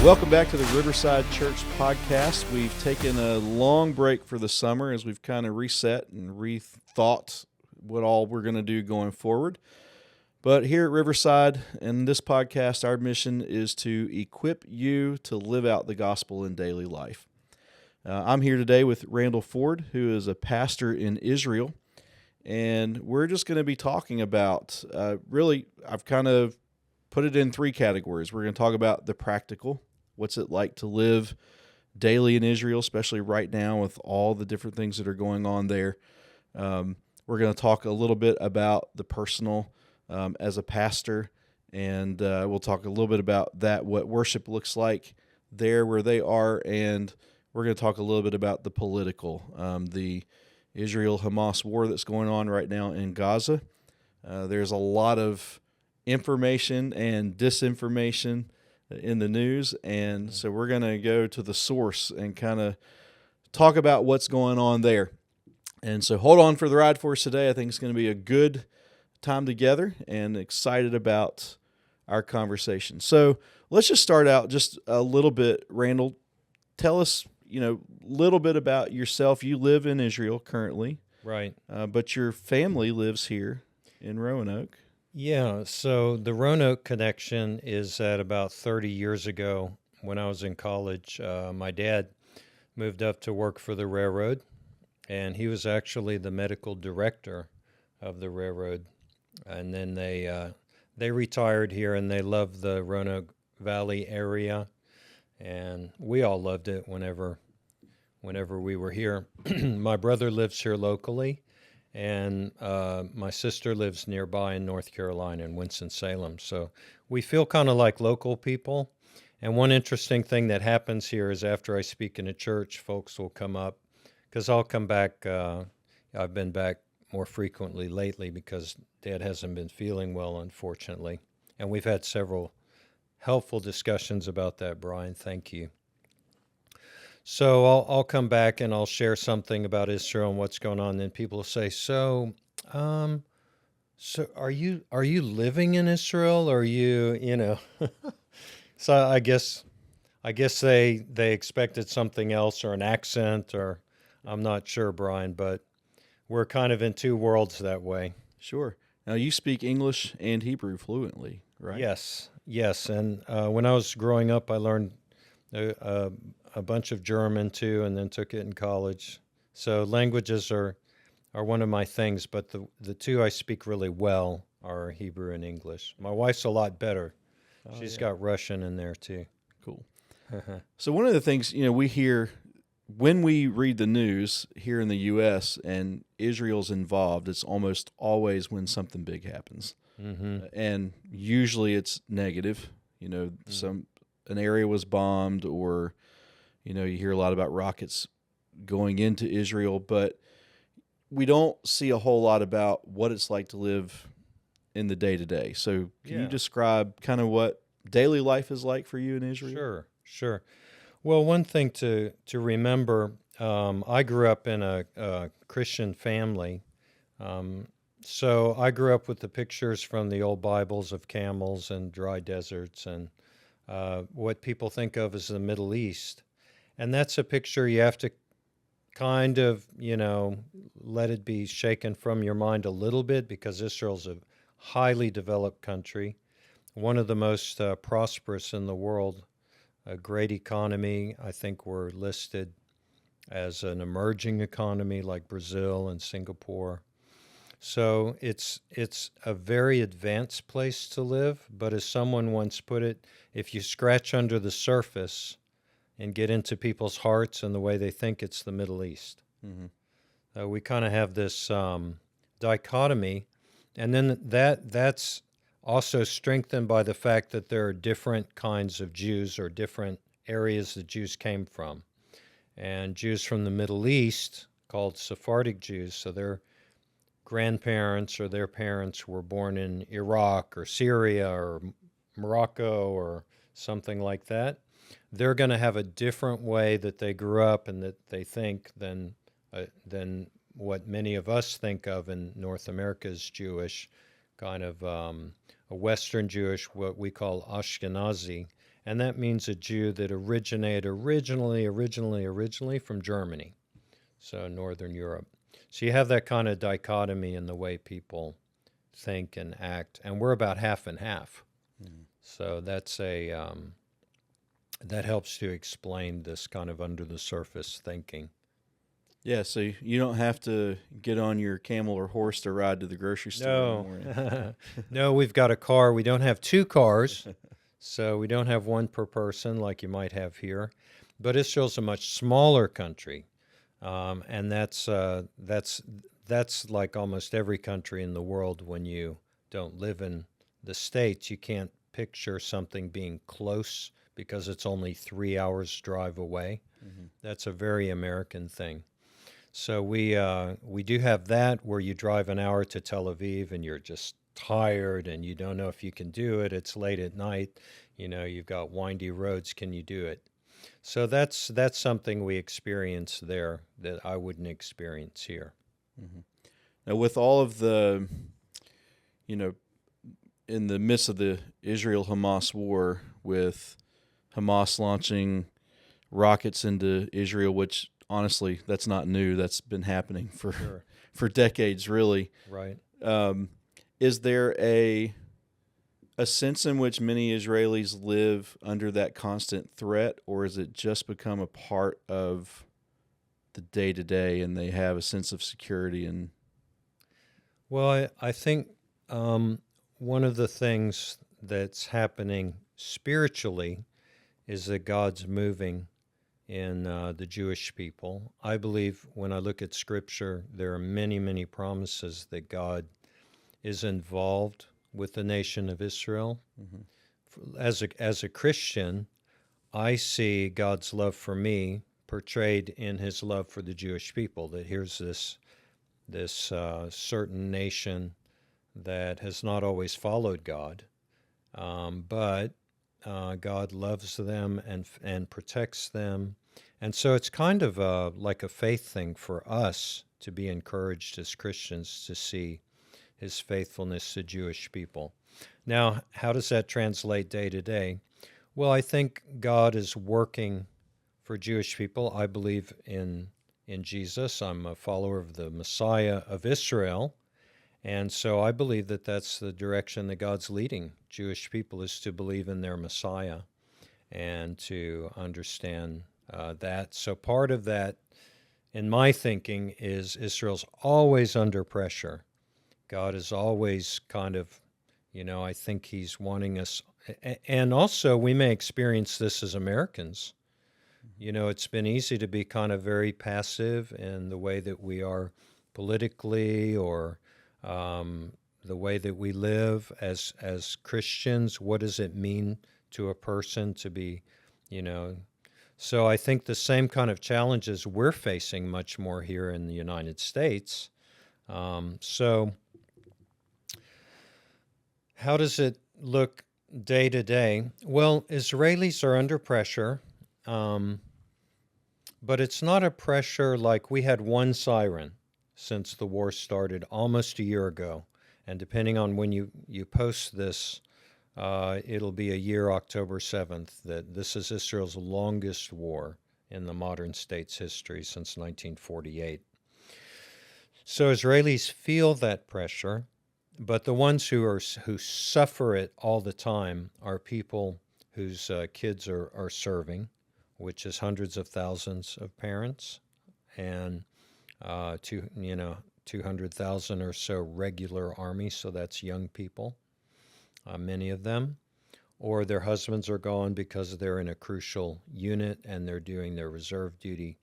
Welcome back to the Riverside Church Podcast. We've taken a long break for the summer as we've kind of reset and rethought what all we're going to do going forward. But here at Riverside, in this podcast, our mission is to equip you to live out the gospel in daily life. I'm here today with Randall Ford, who is a pastor in Israel, and we're just going to be talking about, I've kind of put it in three categories. We're going to talk about the practical. What's it like to live daily in Israel, especially right now with all the different things that are going on there? We're going to talk a little bit about the personal as a pastor, and we'll talk a little bit about that, what worship looks like there where they are, and we're going to talk a little bit about the political, the Israel-Hamas war that's going on right now in Gaza. There's a lot of information and disinformation in the news, and so we're going to go to the source and kind of talk about what's going on there. And so hold on for the ride for us today. I think it's going to be a good time together and excited about our conversation. So let's just start out just a little bit. Randall, tell us, a little bit about yourself. You live in Israel currently. Right. But your family lives here in Roanoke. Yeah, so the Roanoke connection is that about 30 years ago when I was in college, my dad moved up to work for the railroad, and he was actually the medical director of the railroad. And then they retired here, and they loved the Roanoke Valley area, and we all loved it whenever we were here. My brother lives here locally, and my sister lives nearby in North Carolina in Winston-Salem. So we feel kind of like local people. And one interesting thing that happens here is after I speak in a church, folks will come up, because I'll come back. I've been back more frequently lately because Dad hasn't been feeling well, unfortunately. And we've had several helpful discussions about that, Brian. Thank you. So I'll come back and I'll share something about Israel and what's going on. Then people will say, "So are you living in Israel? Or are you?" So I guess they expected something else or an accent, or I'm not sure, Brian. But we're kind of in two worlds that way. Sure. Now you speak English and Hebrew fluently, right? Yes. And when I was growing up, I learned a bunch of German too, and then took it in college. So languages are one of my things, but the two I speak really well are Hebrew and English. My wife's a lot better. She's got Russian in there too. Cool. So one of the things, we hear when we read the news here in the U.S. and Israel's involved, it's almost always when something big happens. Mm-hmm. And usually it's negative. An area was bombed, or you hear a lot about rockets going into Israel, but we don't see a whole lot about what it's like to live in the day-to-day. So can you describe kind of what daily life is like for you in Israel? Sure. Well, one thing to remember, I grew up in a Christian family. So I grew up with the pictures from the old Bibles of camels and dry deserts and what people think of as the Middle East. And that's a picture you have to kind of, let it be shaken from your mind a little bit, because Israel's a highly developed country, one of the most prosperous in the world, a great economy. I think we're listed as an emerging economy like Brazil and Singapore. So it's a very advanced place to live, but as someone once put it, if you scratch under the surface and get into people's hearts and the way they think, it's the Middle East. Mm-hmm. We kind of have this dichotomy, and then that's also strengthened by the fact that there are different kinds of Jews, or different areas the Jews came from. And Jews from the Middle East, called Sephardic Jews, so their grandparents or their parents were born in Iraq or Syria or Morocco or something like that. They're going to have a different way that they grew up and that they think than what many of us think of in North America as Jewish, kind of a Western Jewish, what we call Ashkenazi. And that means a Jew that originated originally from Germany, so Northern Europe. So you have that kind of dichotomy in the way people think and act, and we're about half and half. So that's that helps to explain this kind of under the surface thinking. Yeah, so you don't have to get on your camel or horse to ride to the grocery store anymore. No, we've got a car. We don't have two cars, so we don't have one per person like you might have here. But Israel's a much smaller country, and that's like almost every country in the world. When you don't live in the States, you can't picture something being close because it's only 3 hours drive away. Mm-hmm. That's a very American thing. So we do have that where you drive an hour to Tel Aviv and you're just tired and you don't know if you can do it. It's late at night. You've got windy roads. Can you do it? So that's something we experience there that I wouldn't experience here. Mm-hmm. Now, with all of the, in the midst of the Israel-Hamas war, with Hamas launching rockets into Israel, which honestly, that's not new. That's been happening for decades, really. Right. Is there a sense in which many Israelis live under that constant threat, or has it just become a part of the day-to-day and they have a sense of security? Well, I think one of the things that's happening spiritually is that God's moving in the Jewish people. I believe when I look at Scripture, there are many, many promises that God is involved with the nation of Israel. Mm-hmm. As a Christian, I see God's love for me portrayed in his love for the Jewish people, that here's this certain nation that has not always followed God, but God loves them and protects them. And so it's kind of like a faith thing for us to be encouraged as Christians to see his faithfulness to Jewish people. Now, how does that translate day to day? Well, I think God is working for Jewish people. I believe in Jesus. I'm a follower of the Messiah of Israel. And so I believe that that's the direction that God's leading Jewish people, is to believe in their Messiah and to understand that. So part of that, in my thinking, is Israel's always under pressure. God is always kind of, I think he's wanting us. And also, we may experience this as Americans. It's been easy to be kind of very passive in the way that we are politically, or the way that we live as Christians. What does it mean to a person to be, So I think the same kind of challenges we're facing much more here in the United States. So how does it look day to day? Well, Israelis are under pressure, but it's not a pressure like we had one siren since the war started almost a year ago. And depending on when you post this, it'll be a year, October 7th, that this is Israel's longest war in the modern state's history since 1948. So Israelis feel that pressure, but the ones who suffer it all the time are people whose kids are serving, which is hundreds of thousands of parents, and 200,000 or so regular army, so that's young people, many of them, or their husbands are gone because they're in a crucial unit and they're doing their reserve duty.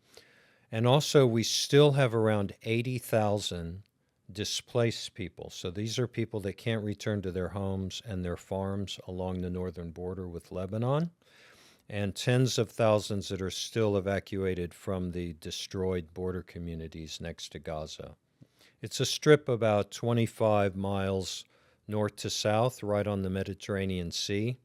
And also, we still have around 80,000 displaced people. So these are people that can't return to their homes and their farms along the northern border with Lebanon, and tens of thousands that are still evacuated from the destroyed border communities next to Gaza. It's a strip about 25 miles north to south, right on the Mediterranean Sea.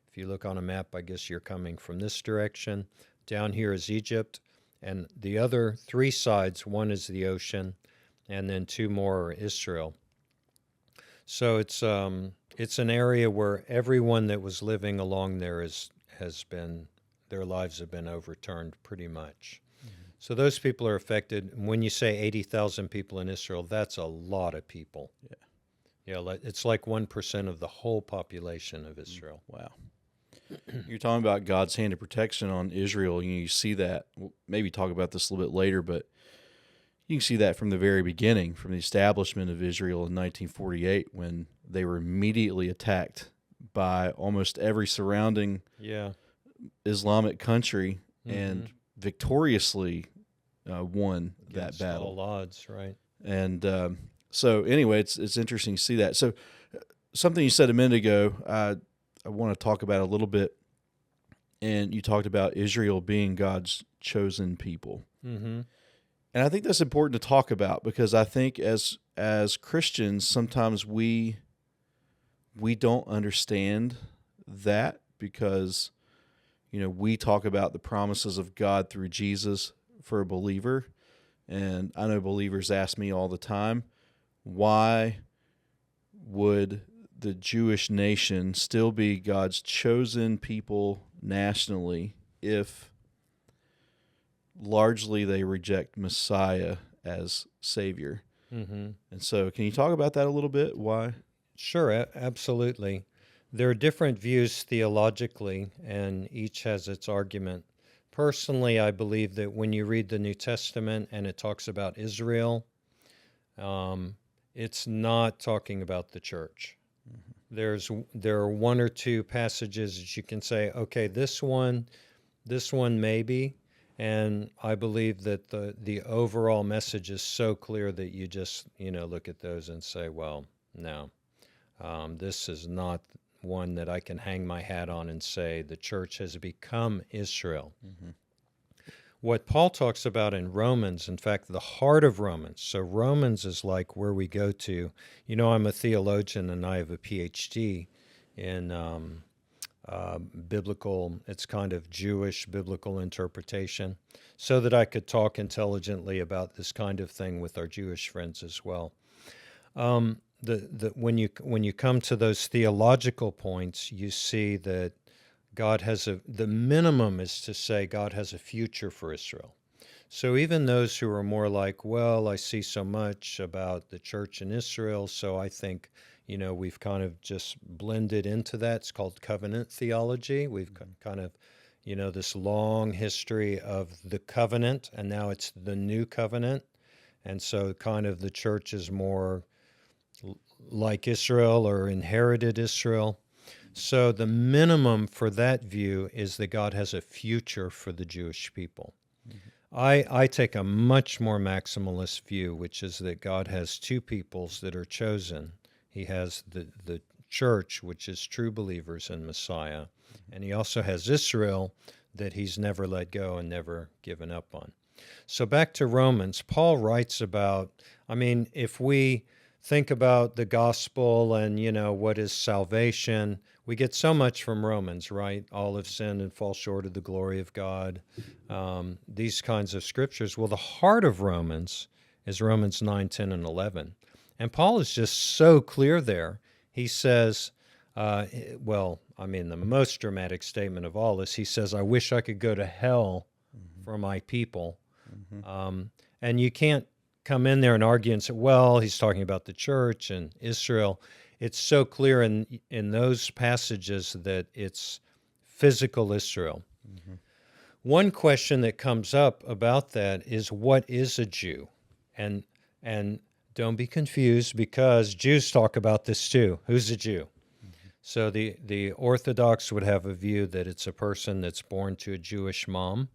If you look on a map, I guess you're coming from this direction. Down here is Egypt, and the other three sides, one is the ocean, and then two more are Israel. So it's an area where everyone that was living along there their lives have been overturned pretty much. So those people are affected. When you say 80,000 people in Israel, that's a lot of people. Yeah, it's like 1% of the whole population of Israel. Wow. You're talking about God's hand of protection on Israel. You see that. We'll maybe talk about this a little bit later, but you can see that from the very beginning, from the establishment of Israel in 1948, when they were immediately attacked by almost every surrounding Islamic country and victoriously won Against that battle. All odds, right? And so anyway, it's interesting to see that. So something you said a minute ago, I want to talk about a little bit, and you talked about Israel being God's chosen people. Mm-hmm. And I think that's important to talk about, because I think as Christians, sometimes we don't understand that, because we talk about the promises of God through Jesus for a believer. And I know believers ask me all the time, why would the Jewish nation still be God's chosen people nationally if largely they reject Messiah as Savior? Mm-hmm. And so can you talk about that a little bit? Why? Sure, absolutely. There are different views theologically, and each has its argument. Personally, I believe that when you read the New Testament and it talks about Israel, it's not talking about the church. Mm-hmm. There are one or two passages that you can say, okay, this one maybe, and I believe that the overall message is so clear that you just look at those and say, well, no, this is not one that I can hang my hat on and say the church has become Israel. Mm-hmm. What Paul talks about in Romans, in fact, the heart of Romans, so Romans is like where we go to, I'm a theologian and I have a PhD in biblical, it's kind of Jewish biblical interpretation, so that I could talk intelligently about this kind of thing with our Jewish friends as well. When you come to those theological points, you see that God has the minimum is to say God has a future for Israel. So even those who are more like, well, I see so much about the church in Israel, so I think, we've kind of just blended into that. It's called covenant theology. We've kind of, this long history of the covenant, and now it's the new covenant. And so kind of the church is more like Israel or inherited Israel. So the minimum for that view is that God has a future for the Jewish people. Mm-hmm. I take a much more maximalist view, which is that God has two peoples that are chosen. He has the church, which is true believers in Messiah, and he also has Israel that he's never let go and never given up on. So back to Romans, Paul writes about, if we think about the gospel and, what is salvation, we get so much from Romans, right? All have sinned and fall short of the glory of God. These kinds of scriptures. Well, the heart of Romans is Romans 9, 10, and 11. And Paul is just so clear there. He says, the most dramatic statement of all is he says, I wish I could go to hell for my people. Mm-hmm. And you can't come in there and argue and say, well, he's talking about the church and Israel. It's so clear in those passages that it's physical Israel. Mm-hmm. One question that comes up about that is, what is a Jew? And don't be confused, because Jews talk about this too. Who's a Jew? Mm-hmm. So the Orthodox would have a view that it's a person that's born to a Jewish mom,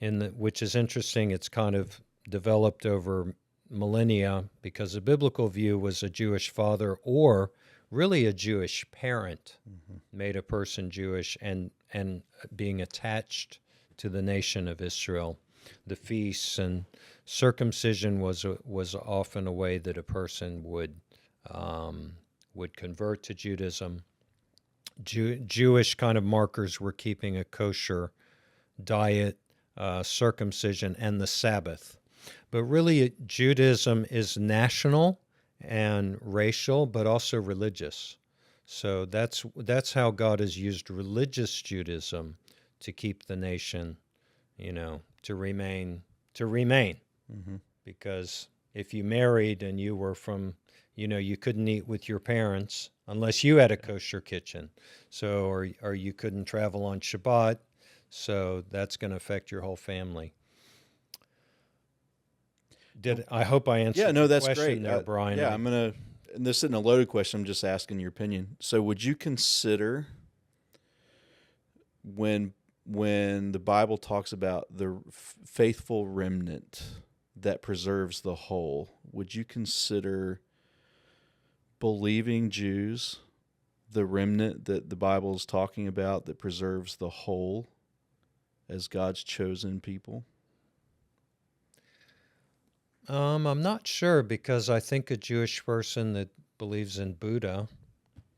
which is interesting. It's kind of developed over millennia, because the biblical view was a Jewish father or really a Jewish parent made a person Jewish and being attached to the nation of Israel. The feasts and circumcision was often a way that a person would convert to Judaism. Jewish kind of markers were keeping a kosher diet, circumcision, and the Sabbath. But really, Judaism is national and racial, but also religious. So that's how God has used religious Judaism to keep the nation, to remain. Mm-hmm. Because if you married and you were from, you couldn't eat with your parents unless you had a kosher kitchen. So, or you couldn't travel on Shabbat. So that's going to affect your whole family. I hope I answered Yeah, no, your that's question great. there, Brian. Yeah, and this isn't a loaded question, I'm just asking your opinion. So would you consider when the Bible talks about the faithful remnant that preserves the whole, would you consider believing Jews the remnant that the Bible is talking about that preserves the whole as God's chosen people? I'm not sure, because I think a Jewish person that believes in Buddha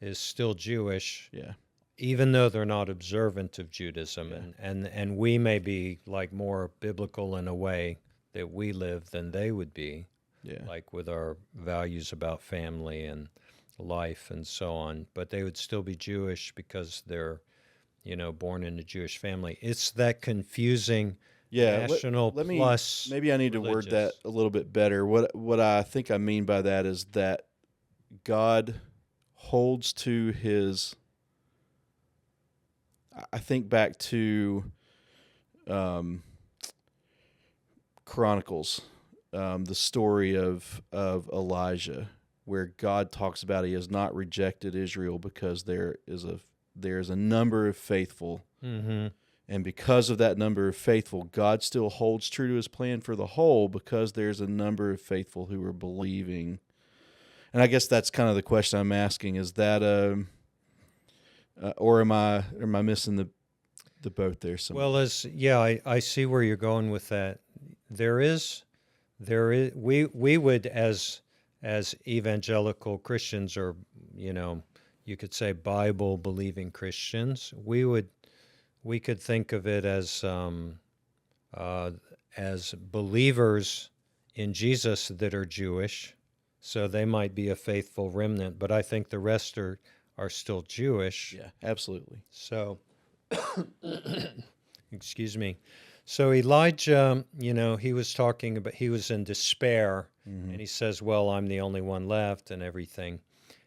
is still Jewish, Yeah. even though they're not observant of Judaism. Yeah. And we may be like more biblical in a way that we live than they would be, Yeah. like with our values about family and life and so on. But they would still be Jewish because they're, born in a Jewish family. It's that confusing national let me, plus maybe I need to word that a little bit better. What I think I mean by that is that God holds to his. I think back to Chronicles, the story of Elijah, where God talks about he has not rejected Israel because there is a number of faithful. Mm-hmm. And because of that number of faithful, God still holds true to his plan for the whole because there's a number of faithful who are believing. And I guess that's kind of the question I'm asking: is that or am I missing the boat there somewhere? Well, I see where you're going with that. We would, as evangelical Christians, or you could say Bible believing Christians, we could think of it as believers in Jesus that are Jewish, so they might be a faithful remnant, but I think the rest are still Jewish. Yeah, absolutely. So, excuse me. So Elijah, he was talking about, he was in despair, and he says, well, I'm the only one left and everything.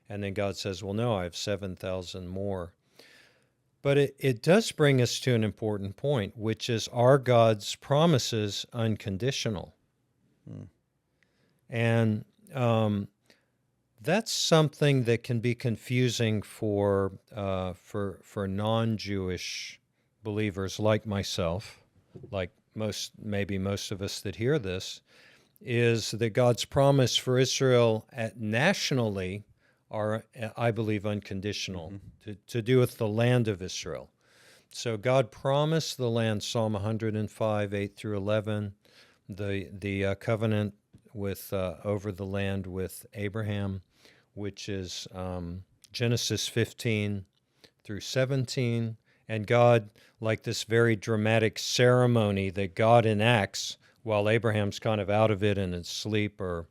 And then God says, well, no, I have 7,000 more. But it does bring us to an important point, which is, are God's promises unconditional? And that's something that can be confusing for non-Jewish believers like myself, like maybe most of us that hear this, is that God's promise for Israel nationally are, I believe, unconditional, to do with the land of Israel. So God promised the land, Psalm 105, 8 through 11, the covenant with over the land with Abraham, which is Genesis 15 through 17, and God, like this very dramatic ceremony that God enacts while Abraham's kind of out of it and asleep, or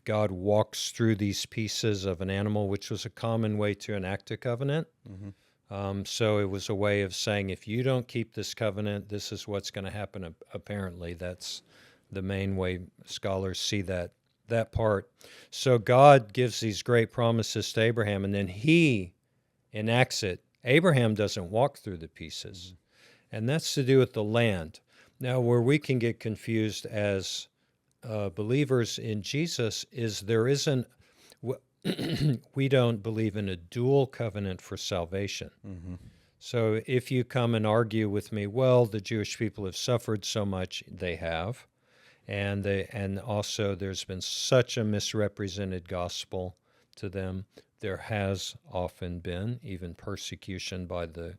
God walks through these pieces of an animal, which was a common way to enact a covenant. So it was a way of saying, if you don't keep this covenant, this is what's going to happen. Apparently, that's the main way scholars see that part. So God gives these great promises to Abraham, and then he enacts it. Abraham doesn't walk through the pieces. And that's to do with the land. Now, where we can get confused as believers in Jesus is there isn't, we don't believe in a dual covenant for salvation. So if you come and argue with me, well, the Jewish people have suffered so much, they have, and also there's been such a misrepresented gospel to them. There has often been even persecution by the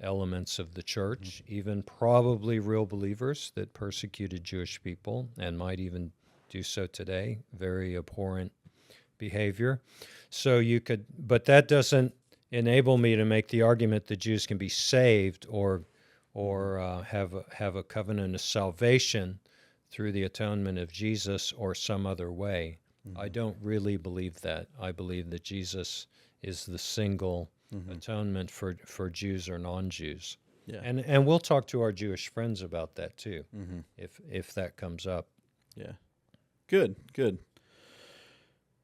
elements of the church, even probably real believers that persecuted Jewish people and might even do so today. Very abhorrent behavior. So but that doesn't enable me to make the argument that Jews can be saved or have a covenant of salvation through the atonement of Jesus or some other way. I don't really believe that. I believe that Jesus is the single atonement for Jews or non-Jews. Yeah. And we'll talk to our Jewish friends about that too, if that comes up. Yeah. Good.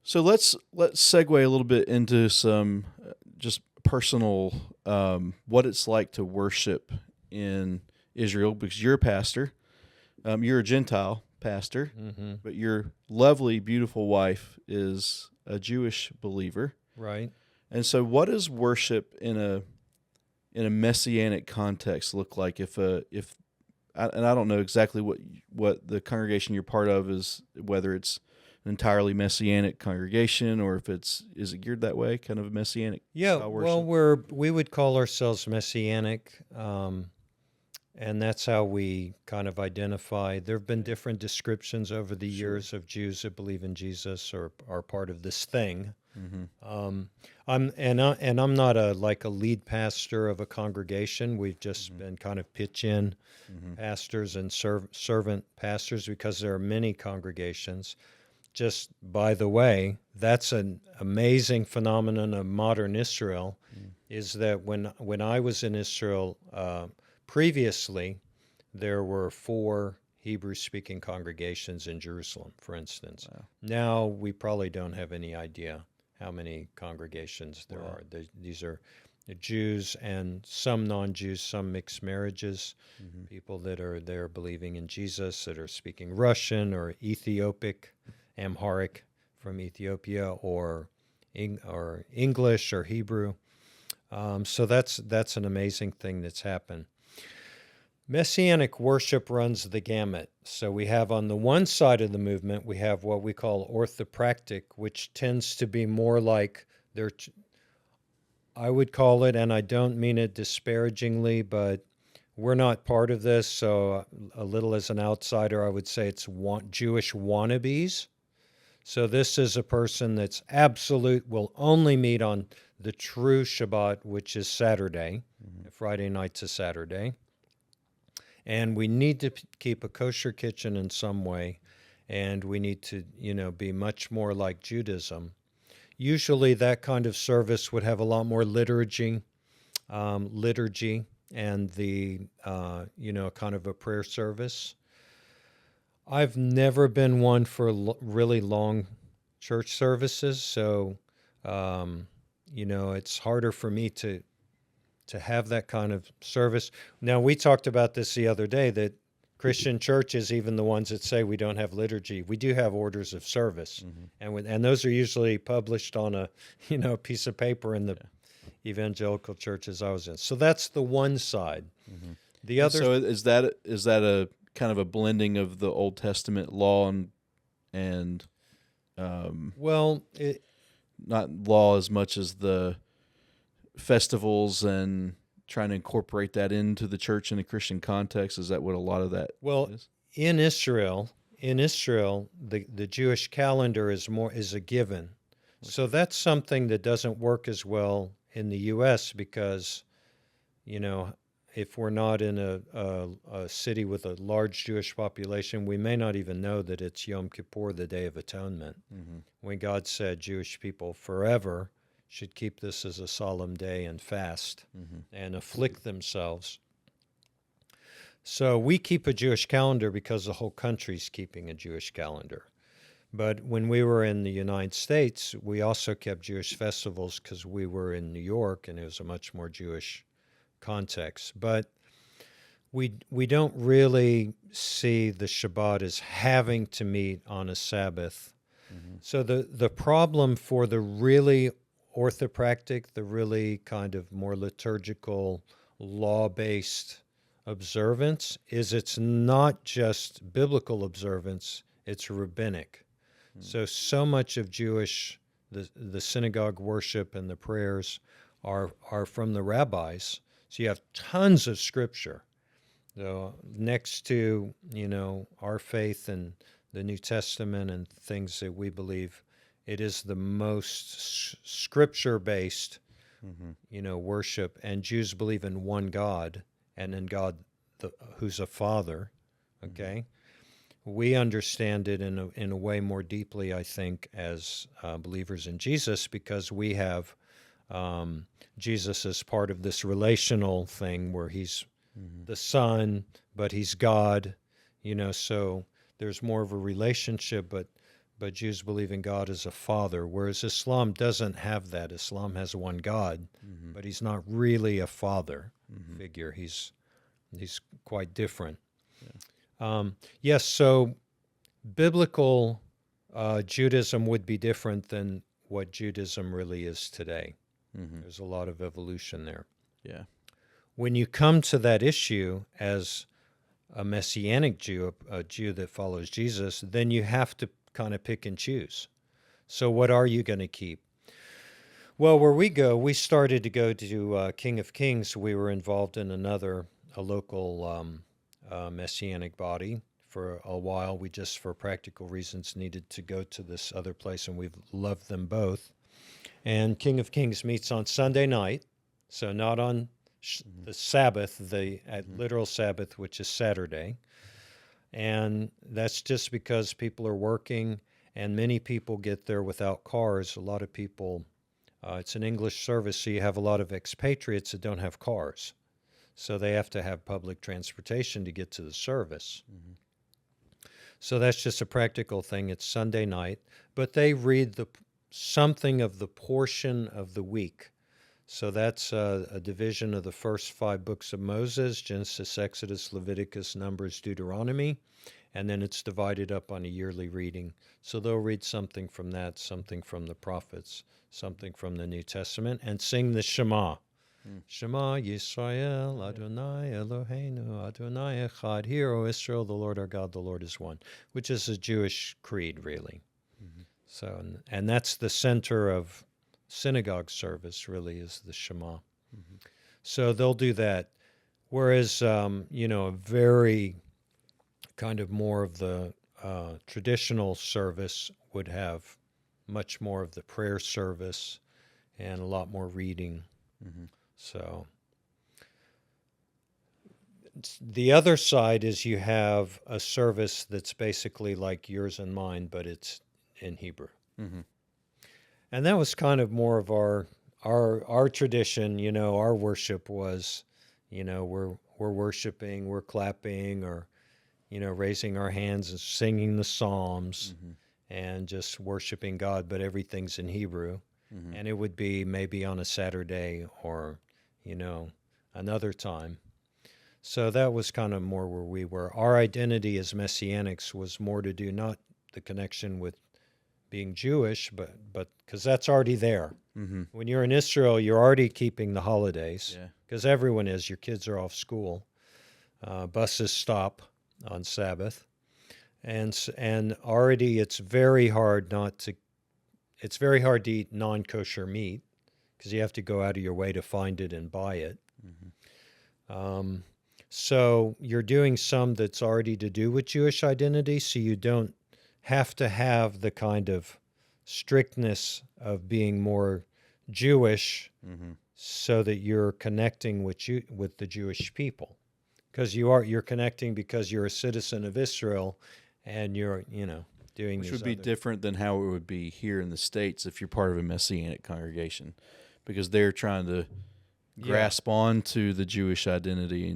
So let's segue a little bit into some just personal what it's like to worship in Israel, because you're a pastor. You're a Gentile pastor, but your lovely, beautiful wife is a Jewish believer. Right. And so what does worship in a Messianic context look like and I don't know exactly what the congregation you're part of is, whether it's an entirely Messianic congregation or if is it geared that way, kind of a Messianic style worship? Well, we would call ourselves Messianic, and that's how we kind of identify. There have been different descriptions over the years of Jews that believe in Jesus or are part of this thing. I'm not a lead pastor of a congregation. We've just been kind of pitch-in pastors and servant pastors because there are many congregations. Just by the way, that's an amazing phenomenon of modern Israel, is that when I was in Israel previously, there were 4 Hebrew-speaking congregations in Jerusalem, for instance. Wow. Now we probably don't have any idea how many congregations there are. These are Jews and some non-Jews, some mixed marriages, people that are there believing in Jesus, that are speaking Russian or Ethiopic, Amharic from Ethiopia, or English or Hebrew. So that's an amazing thing that's happened. Messianic worship runs the gamut. So we have on the one side of the movement, we have what we call orthopractic, which tends to be more like I would call it, and I don't mean it disparagingly, but we're not part of this, so a little as an outsider, I would say it's Jewish wannabes. So this is a person that's will only meet on the true Shabbat, which is Saturday, Friday night to Saturday. And we need to keep a kosher kitchen in some way, and we need to, be much more like Judaism. Usually that kind of service would have a lot more liturgy, and the, kind of a prayer service. I've never been one for really long church services, so, it's harder for me to have that kind of service. Now, we talked about this the other day, that Christian churches, even the ones that say we don't have liturgy, we do have orders of service, and those are usually published on a piece of paper in the evangelical churches I was in. So that's the one side. The other. So is that a kind of a blending of the Old Testament law and not law as much as the festivals and trying to incorporate that into the church in a Christian context? Is that what a lot of that is? In Israel, the Jewish calendar is a given. Okay. So that's something that doesn't work as well in the U.S. because, if we're not in a city with a large Jewish population, we may not even know that it's Yom Kippur, the Day of Atonement, when God said Jewish people forever should keep this as a solemn day and fast and afflict themselves. So we keep a Jewish calendar because the whole country's keeping a Jewish calendar. But when we were in the United States, we also kept Jewish festivals because we were in New York and it was a much more Jewish context. But we don't really see the Shabbat as having to meet on a Sabbath. So the problem for the really orthopractic, the really kind of more liturgical, law-based observance, is it's not just biblical observance, it's rabbinic. So much of Jewish, the synagogue worship and the prayers are from the rabbis. So you have tons of scripture. So next to, our faith and the New Testament and things that we believe, it is the most scripture-based, worship. And Jews believe in one God and in God who's a Father, okay? we understand it in a way more deeply, I think, as believers in Jesus, because we have Jesus as part of this relational thing where he's the Son, but he's God, so there's more of a relationship, but Jews believe in God as a father, whereas Islam doesn't have that. Islam has one God, but he's not really a father figure. He's quite different. Yeah. Yes, so biblical Judaism would be different than what Judaism really is today. There's a lot of evolution there. Yeah. When you come to that issue as a Messianic Jew, a Jew that follows Jesus, then you have to kind of pick and choose. So what are you going to keep? Well, where we started to go to King of Kings. We were involved in a local Messianic body for a while. We just, for practical reasons, needed to go to this other place, and we've loved them both. And King of Kings meets on Sunday night, so not on the Sabbath, the literal Sabbath, which is Saturday. And that's just because people are working, and many people get there without cars. A lot of people, it's an English service, so you have a lot of expatriates that don't have cars. So they have to have public transportation to get to the service. So that's just a practical thing. It's Sunday night, but they read something of the portion of the week. So that's a division of the first 5 books of Moses: Genesis, Exodus, Leviticus, Numbers, Deuteronomy, and then it's divided up on a yearly reading. So they'll read something from that, something from the prophets, something from the New Testament, and sing the Shema. Shema Yisrael, Adonai Eloheinu, Adonai Echad. Hear, O Israel, the Lord our God, the Lord is one, which is a Jewish creed, really. So, and that's the center of synagogue service, really, is the Shema. So they'll do that. Whereas, a very kind of more of the traditional service would have much more of the prayer service and a lot more reading. So the other side is you have a service that's basically like yours and mine, but it's in Hebrew. And that was kind of more of our tradition. Our worship was, we're worshiping, we're clapping, or raising our hands and singing the Psalms and just worshiping God, but everything's in Hebrew. And it would be maybe on a Saturday or another time. So that was kind of more where we were. Our identity as Messianics was more to do not the connection with being Jewish, but because that's already there. When you're in Israel, you're already keeping the holidays, because everyone is. Your kids are off school. Buses stop on Sabbath. And already it's very hard to eat non-kosher meat, because you have to go out of your way to find it and buy it. So you're doing some that's already to do with Jewish identity, so you don't have to have the kind of strictness of being more Jewish, so that you're connecting with the Jewish people, because you're connecting because you're a citizen of Israel, and you're doing which these would be different than how it would be here in the States if you're part of a Messianic congregation, because they're trying to grasp on to the Jewish identity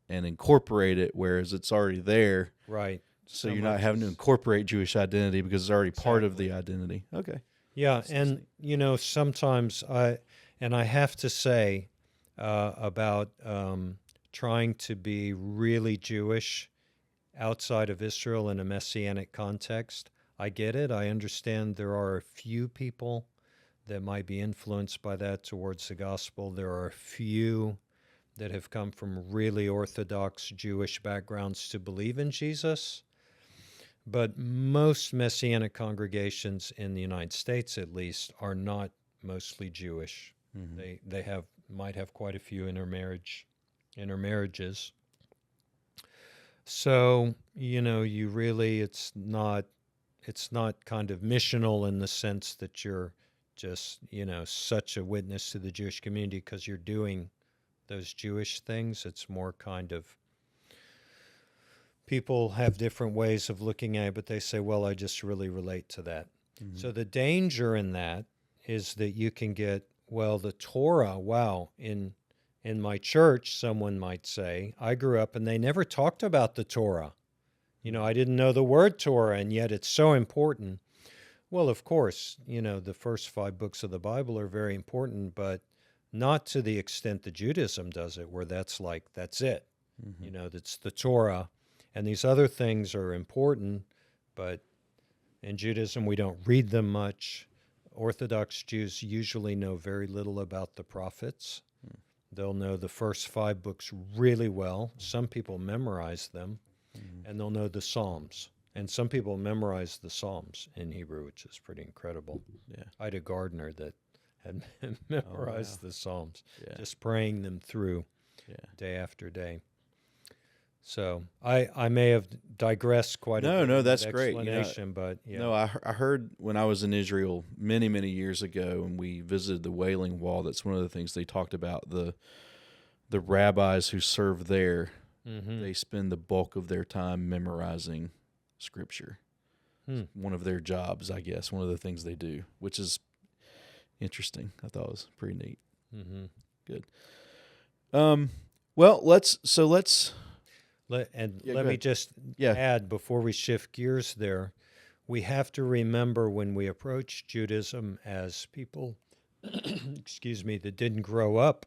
and incorporate it, whereas it's already there. Right. So you're not having to incorporate Jewish identity because it's already part of the identity. Okay. Yeah, and sometimes I have to say about trying to be really Jewish outside of Israel in a Messianic context. I get it. I understand there are a few people that might be influenced by that towards the gospel. There are a few that have come from really Orthodox Jewish backgrounds to believe in Jesus. But most Messianic congregations in the United States, at least, are not mostly Jewish. They might have quite a few intermarriages. So you really it's not kind of missional in the sense that you're just such a witness to the Jewish community because you're doing those Jewish things. It's more kind of people have different ways of looking at it, but they say, well, I just really relate to that. Mm-hmm. So the danger in that is that you can get, well, the Torah, wow, in my church, someone might say, I grew up and they never talked about the Torah. I didn't know the word Torah, and yet it's so important. Well, of course, the first 5 books of the Bible are very important, but not to the extent that Judaism does it, where that's it. Mm-hmm. That's the Torah. And these other things are important, but in Judaism, we don't read them much. Orthodox Jews usually know very little about the prophets. They'll know the first 5 books really well. Some people memorize them, and they'll know the Psalms. And some people memorize the Psalms in Hebrew, which is pretty incredible. Yeah. I had a gardener that had memorized the Psalms, Yeah. just praying them through day after day. So I may have digressed quite a bit. No, in that's that great. explanation, but yeah. No, I heard when I was in Israel many, many years ago, and we visited the Wailing Wall. That's one of the things they talked about. The rabbis who serve there, they spend the bulk of their time memorizing Scripture. One of their jobs, I guess. One of the things they do, which is interesting. I thought it was pretty neat. Mm-hmm. Good. Well, let's. Let go me ahead. just add before we shift gears there, we have to remember when we approach Judaism as people, excuse me, that didn't grow up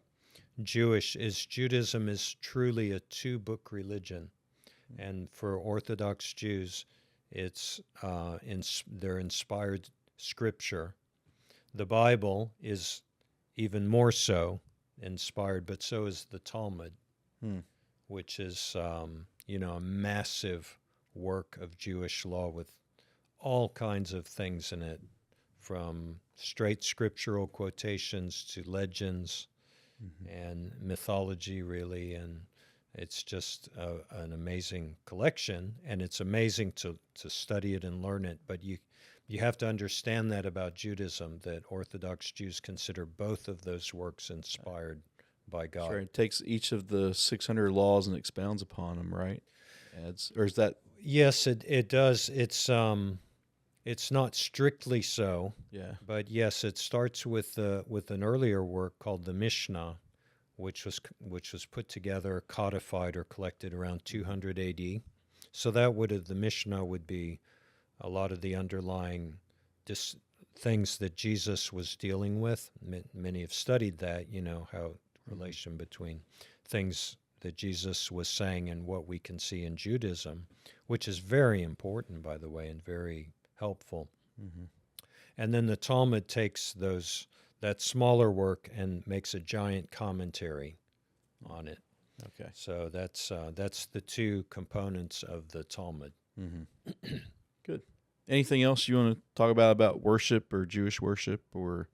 Jewish, Judaism is truly a 2-book religion. And for Orthodox Jews, it's their inspired scripture. The Bible is even more so inspired, but so is the Talmud, which is a massive work of Jewish law with all kinds of things in it, from straight scriptural quotations to legends and mythology, really. And it's just an amazing collection, and it's amazing to study it and learn it. But you have to understand that about Judaism, that Orthodox Jews consider both of those works inspired by God. Sure, it takes each of the 600 laws and expounds upon them, right? Or is that? Yes, it does. It's not strictly so. Yeah. But yes, it starts with an earlier work called the Mishna, which was put together, codified, or collected around 200 A.D. So the Mishna would be a lot of the underlying things that Jesus was dealing with. Many have studied that, how relation between things that Jesus was saying and what we can see in Judaism, which is very important, by the way, and very helpful. And then the Talmud takes that smaller work and makes a giant commentary on it. Okay. So that's the 2 components of the Talmud. Good. Anything else you want to talk about worship or Jewish worship or?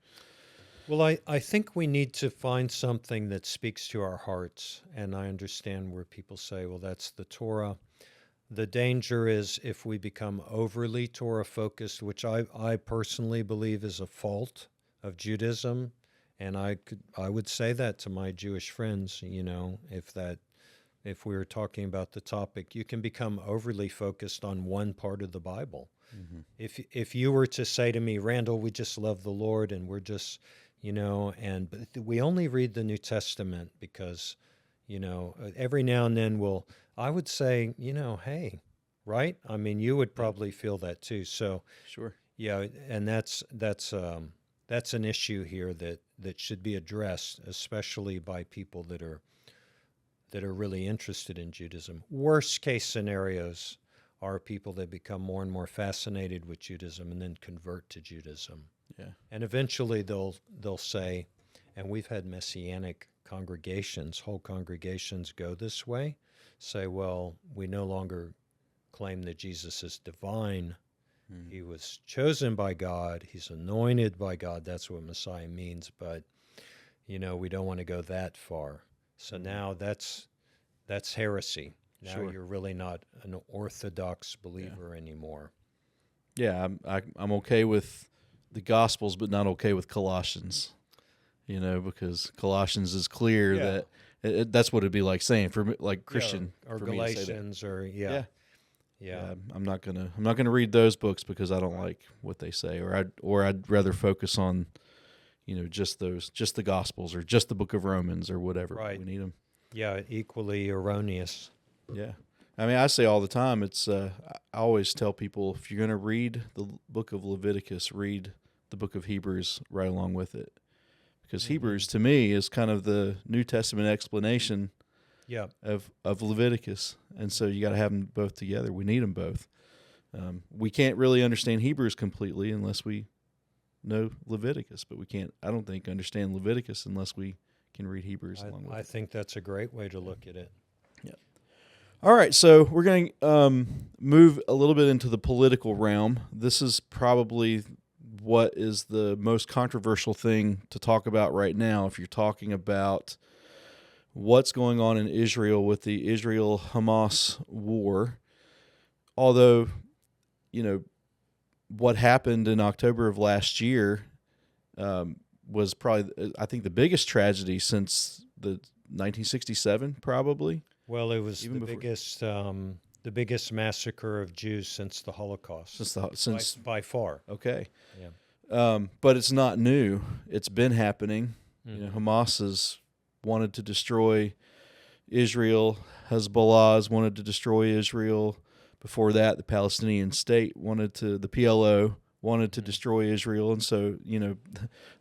Well, I think we need to find something that speaks to our hearts, and I understand where people say, well, that's the Torah. The danger is if we become overly Torah-focused, which I personally believe is a fault of Judaism, and I would say that to my Jewish friends, if we were talking about the topic, you can become overly focused on one part of the Bible. If you were to say to me, Randall, we just love the Lord, and we're just, but we only read the New Testament because, every now and then I would say, hey, right? I mean, you would probably feel that too. So, Sure. Yeah, and that's an issue here that should be addressed, especially by people that are really interested in Judaism. Worst case scenarios are people that become more and more fascinated with Judaism and then convert to Judaism. Yeah. And eventually they'll say, and we've had Messianic congregations, whole congregations go this way, say, well, we no longer claim that Jesus is divine. He was chosen by God. He's anointed by God. That's what Messiah means. But, we don't want to go that far. So now that's heresy. Now you're really not an Orthodox believer anymore. Yeah, I'm okay with the Gospels, but not okay with Colossians. Because Colossians is clear That's what it'd be like saying for me, like Christian or for me to say that. Galatians, or Yeah, I'm not gonna read those books because I don't like what they say, or I'd rather focus on, just the Gospels or just the Book of Romans or whatever. Right. We need them. Yeah, equally erroneous. Yeah, I mean, I say all the time. I always tell people, if you're gonna read the Book of Leviticus, read the Book of Hebrews right along with it, because Hebrews to me is kind of the New Testament explanation. Yeah. Of Leviticus, and so you got to have them both together. We need them both. We can't really understand Hebrews completely unless we know Leviticus, but we can't, I don't think, understand Leviticus unless we can read Hebrews along with it. I think that's a great way to look at it. Yeah. All right, so we're going to move a little bit into the political realm. This is probably what is the most controversial thing to talk about right now if you're talking about what's going on in Israel with the Israel-Hamas war. Although, what happened in October of last year was probably, I think, the biggest tragedy since the 1967, probably. Well, it was the biggest massacre of Jews since the Holocaust. By far. Okay. Yeah. But it's not new. It's been happening. Hamas has wanted to destroy Israel. Hezbollah has wanted to destroy Israel. Before that, the Palestinian State the PLO wanted to destroy Israel. And so,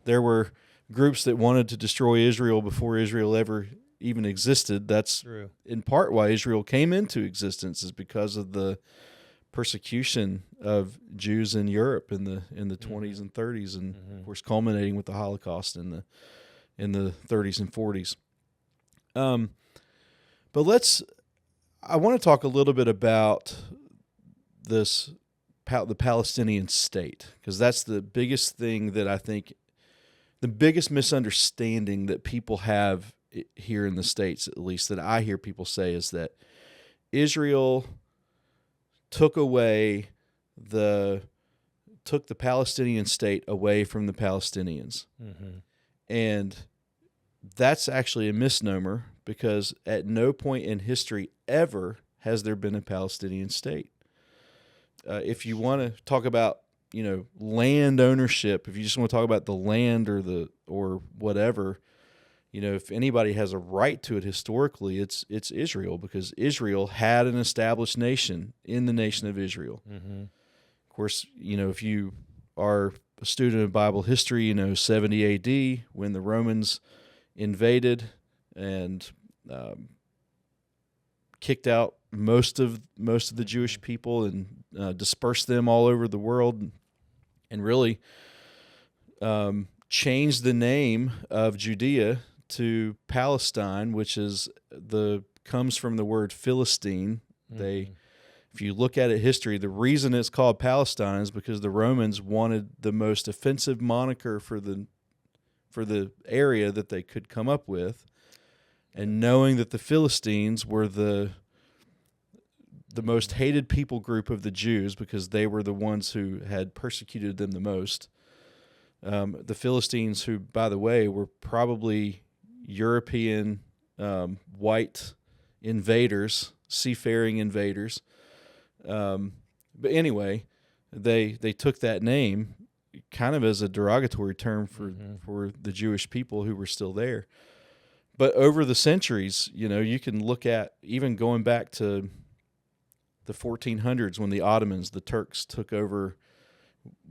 there were groups that wanted to destroy Israel before Israel ever even existed. That's true. In part why Israel came into existence, is because of the persecution of Jews in Europe in the 20s and 30s, and of course culminating with the Holocaust in the 30s and 40s. But I want to talk a little bit about the Palestinian State, because that's the biggest thing that I think, the biggest misunderstanding that people have here in the States, at least that I hear people say, is that Israel took the Palestinian State away from the Palestinians. And that's actually a misnomer, because at no point in history ever has there been a Palestinian state. If you want to talk about, land ownership, if you just want to talk about the land or whatever, if anybody has a right to it historically, it's Israel, because Israel had an established nation in the nation of Israel. Of course, if you are a student of Bible history, 70 AD, when the Romans invaded and kicked out most of the Jewish people and dispersed them all over the world, and really changed the name of Judea to Palestine, which comes from the word Philistine. If you look at it history, the reason it's called Palestine is because the Romans wanted the most offensive moniker for the area that they could come up with, and knowing that the Philistines were the most hated people group of the Jews, because they were the ones who had persecuted them the most. The Philistines, who, by the way, were probably European white invaders, seafaring invaders. But anyway, they took that name kind of as a derogatory term for the Jewish people who were still there. But over the centuries, you can look at, even going back to the 1400s, when the Ottomans, the Turks, took over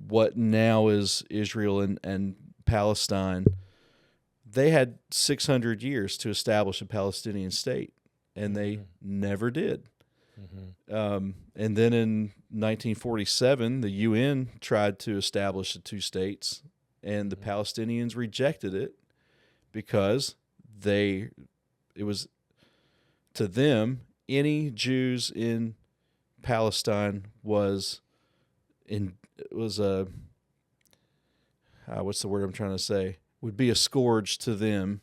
what now is Israel and Palestine. They had 600 years to establish a Palestinian state, and they never did. And then in 1947, the UN tried to establish the two states, and the Palestinians rejected it, because it was, to them, any Jews in Palestine was what's the word I'm trying to say, would be a scourge to them.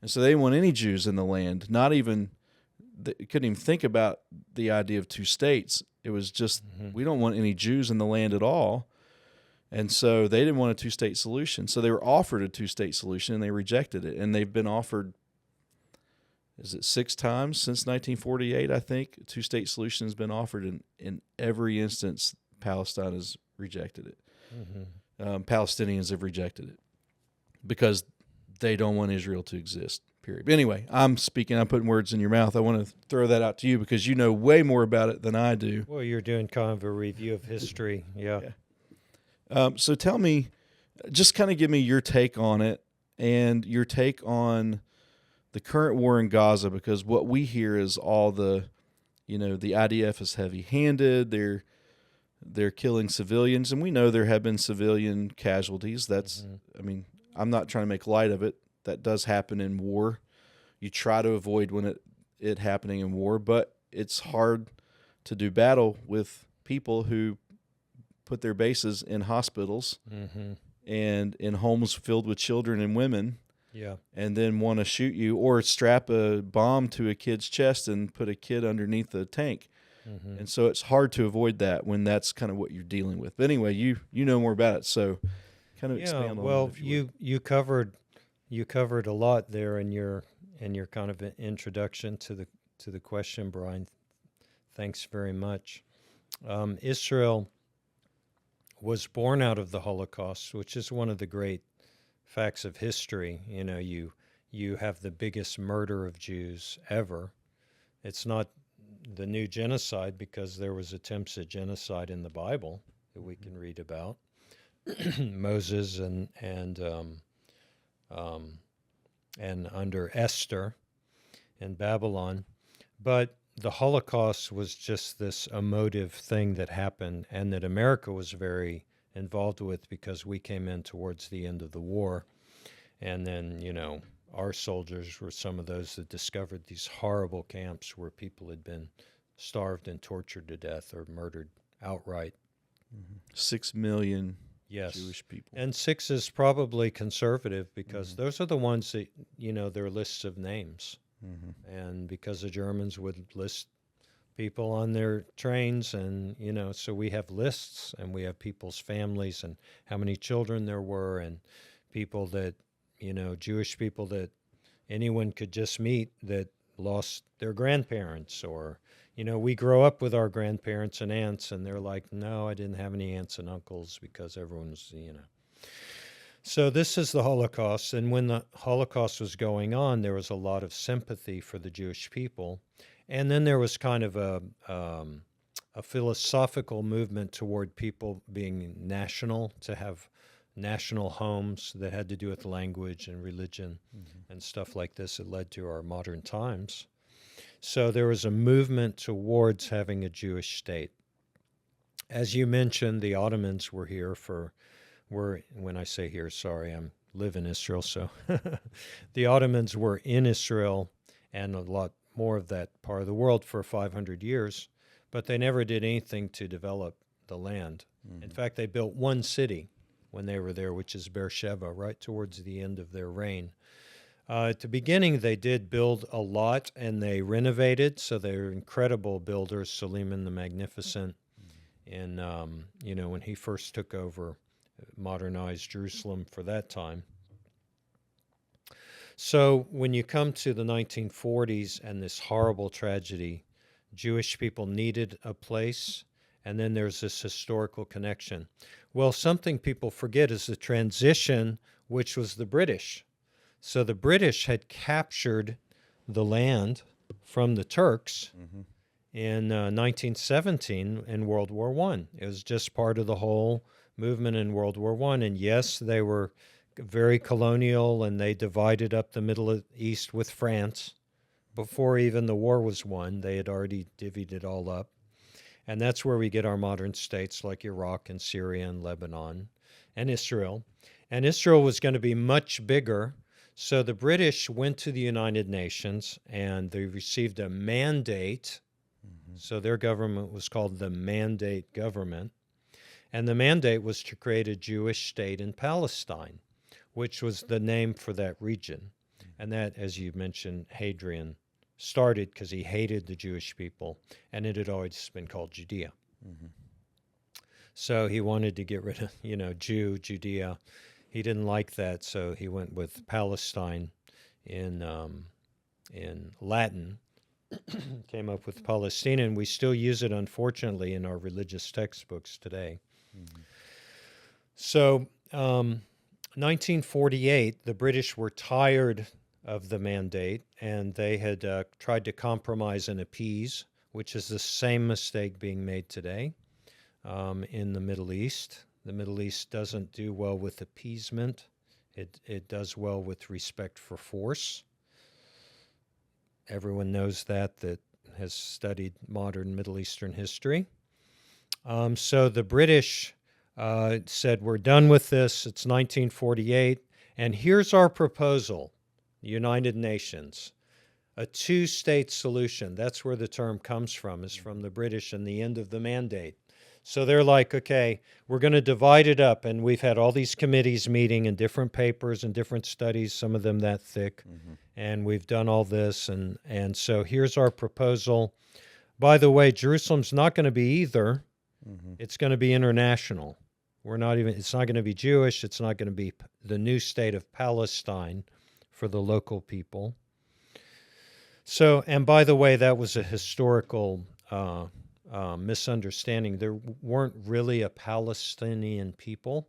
And so they didn't want any Jews in the land, they couldn't even think about the idea of two states. It was just, we don't want any Jews in the land at all. And so they didn't want a two-state solution. So they were offered a two-state solution, and they rejected it. And they've been offered is it 6 times since 1948, I think, a two-state solution has been offered, and in every instance, Palestine has rejected it. Palestinians have rejected it because they don't want Israel to exist, period. But anyway, I'm putting words in your mouth. I want to throw that out to you because you know way more about it than I do. Well, you're doing kind of a review of history, yeah. So tell me, just kind of give me your take on it and your take on the current war in Gaza, because what we hear is all the IDF is heavy-handed. They're killing civilians, and we know there have been civilian casualties. That's, I mean, I'm not trying to make light of it. That does happen in war. You try to avoid it happening in war, but it's hard to do battle with people who put their bases in hospitals and in homes filled with children and women. Yeah. And then want to shoot you or strap a bomb to a kid's chest and put a kid underneath a tank. And so it's hard to avoid that when that's kind of what you're dealing with. But anyway, you know more about it, so kind of expand on well, that. Well, you covered a lot there in your kind of introduction to the question, Brian. Thanks very much. Israel was born out of the Holocaust, which is one of the great facts of history. You know, you have the biggest murder of Jews ever. It's not the new genocide because there was attempts at genocide in the Bible that we can read about. Moses and under Esther in Babylon. But the Holocaust was just this emotive thing that happened and that America was very involved with because we came in towards the end of the war. And then, our soldiers were some of those that discovered these horrible camps where people had been starved and tortured to death or murdered outright. 6 million Jewish people. And 6 is probably conservative because those are the ones that, they're lists of names. And because the Germans would list people on their trains and, so we have lists and we have people's families and how many children there were and people that, Jewish people that anyone could just meet that lost their grandparents or, we grow up with our grandparents and aunts and they're like, no, I didn't have any aunts and uncles because everyone's, So this is the Holocaust, and when the Holocaust was going on, there was a lot of sympathy for the Jewish people, and then there was kind of a philosophical movement toward people being national, to have national homes that had to do with language and religion and stuff like this that led to our modern times. So there was a movement towards having a Jewish state. As you mentioned, the Ottomans were here when I say here, sorry, I live in Israel, so the Ottomans were in Israel and a lot more of that part of the world for 500 years, but they never did anything to develop the land. In fact, they built one city when they were there, which is Beersheba, right towards the end of their reign. At the beginning, they did build a lot, and they renovated, so they were incredible builders, Suleiman the Magnificent, and, when he first took over, modernized Jerusalem for that time. So when you come to the 1940s and this horrible tragedy, Jewish people needed a place, and then there's this historical connection. Well, something people forget is the transition, which was the British. So the British had captured the land from the Turks in 1917 in World War I. It was just part of the whole movement in World War I. And yes, they were very colonial, and they divided up the Middle East with France. Before even the war was won, they had already divvied it all up. And that's where we get our modern states like Iraq and Syria and Lebanon and Israel. And Israel was going to be much bigger. So the British went to the United Nations and they received a mandate. So their government was called the Mandate Government. And the mandate was to create a Jewish state in Palestine, which was the name for that region. And that, as you mentioned, Hadrian started because he hated the Jewish people, and it had always been called Judea. So he wanted to get rid of, Judea. He didn't like that, so he went with Palestine in in Latin, came up with Palestinian. We still use it, unfortunately, in our religious textbooks today. Mm-hmm. So, 1948, the British were tired of the mandate, and they had tried to compromise and appease, which is the same mistake being made today in the Middle East. The Middle East doesn't do well with appeasement. It does well with respect for force. Everyone knows that has studied modern Middle Eastern history. So the British said, we're done with this. It's 1948, and here's our proposal, the United Nations, a two-state solution. That's where the term comes from, is from the British and the end of the mandate. So they're like, okay, we're going to divide it up, and we've had all these committees meeting and different papers and different studies, some of them that thick, and we've done all this, and so here's our proposal. By the way, Jerusalem's not going to be either. It's going to be international. It's not going to be Jewish. It's not going to be the new state of Palestine for the local people. So, and by the way, that was a historical misunderstanding. There weren't really a Palestinian people.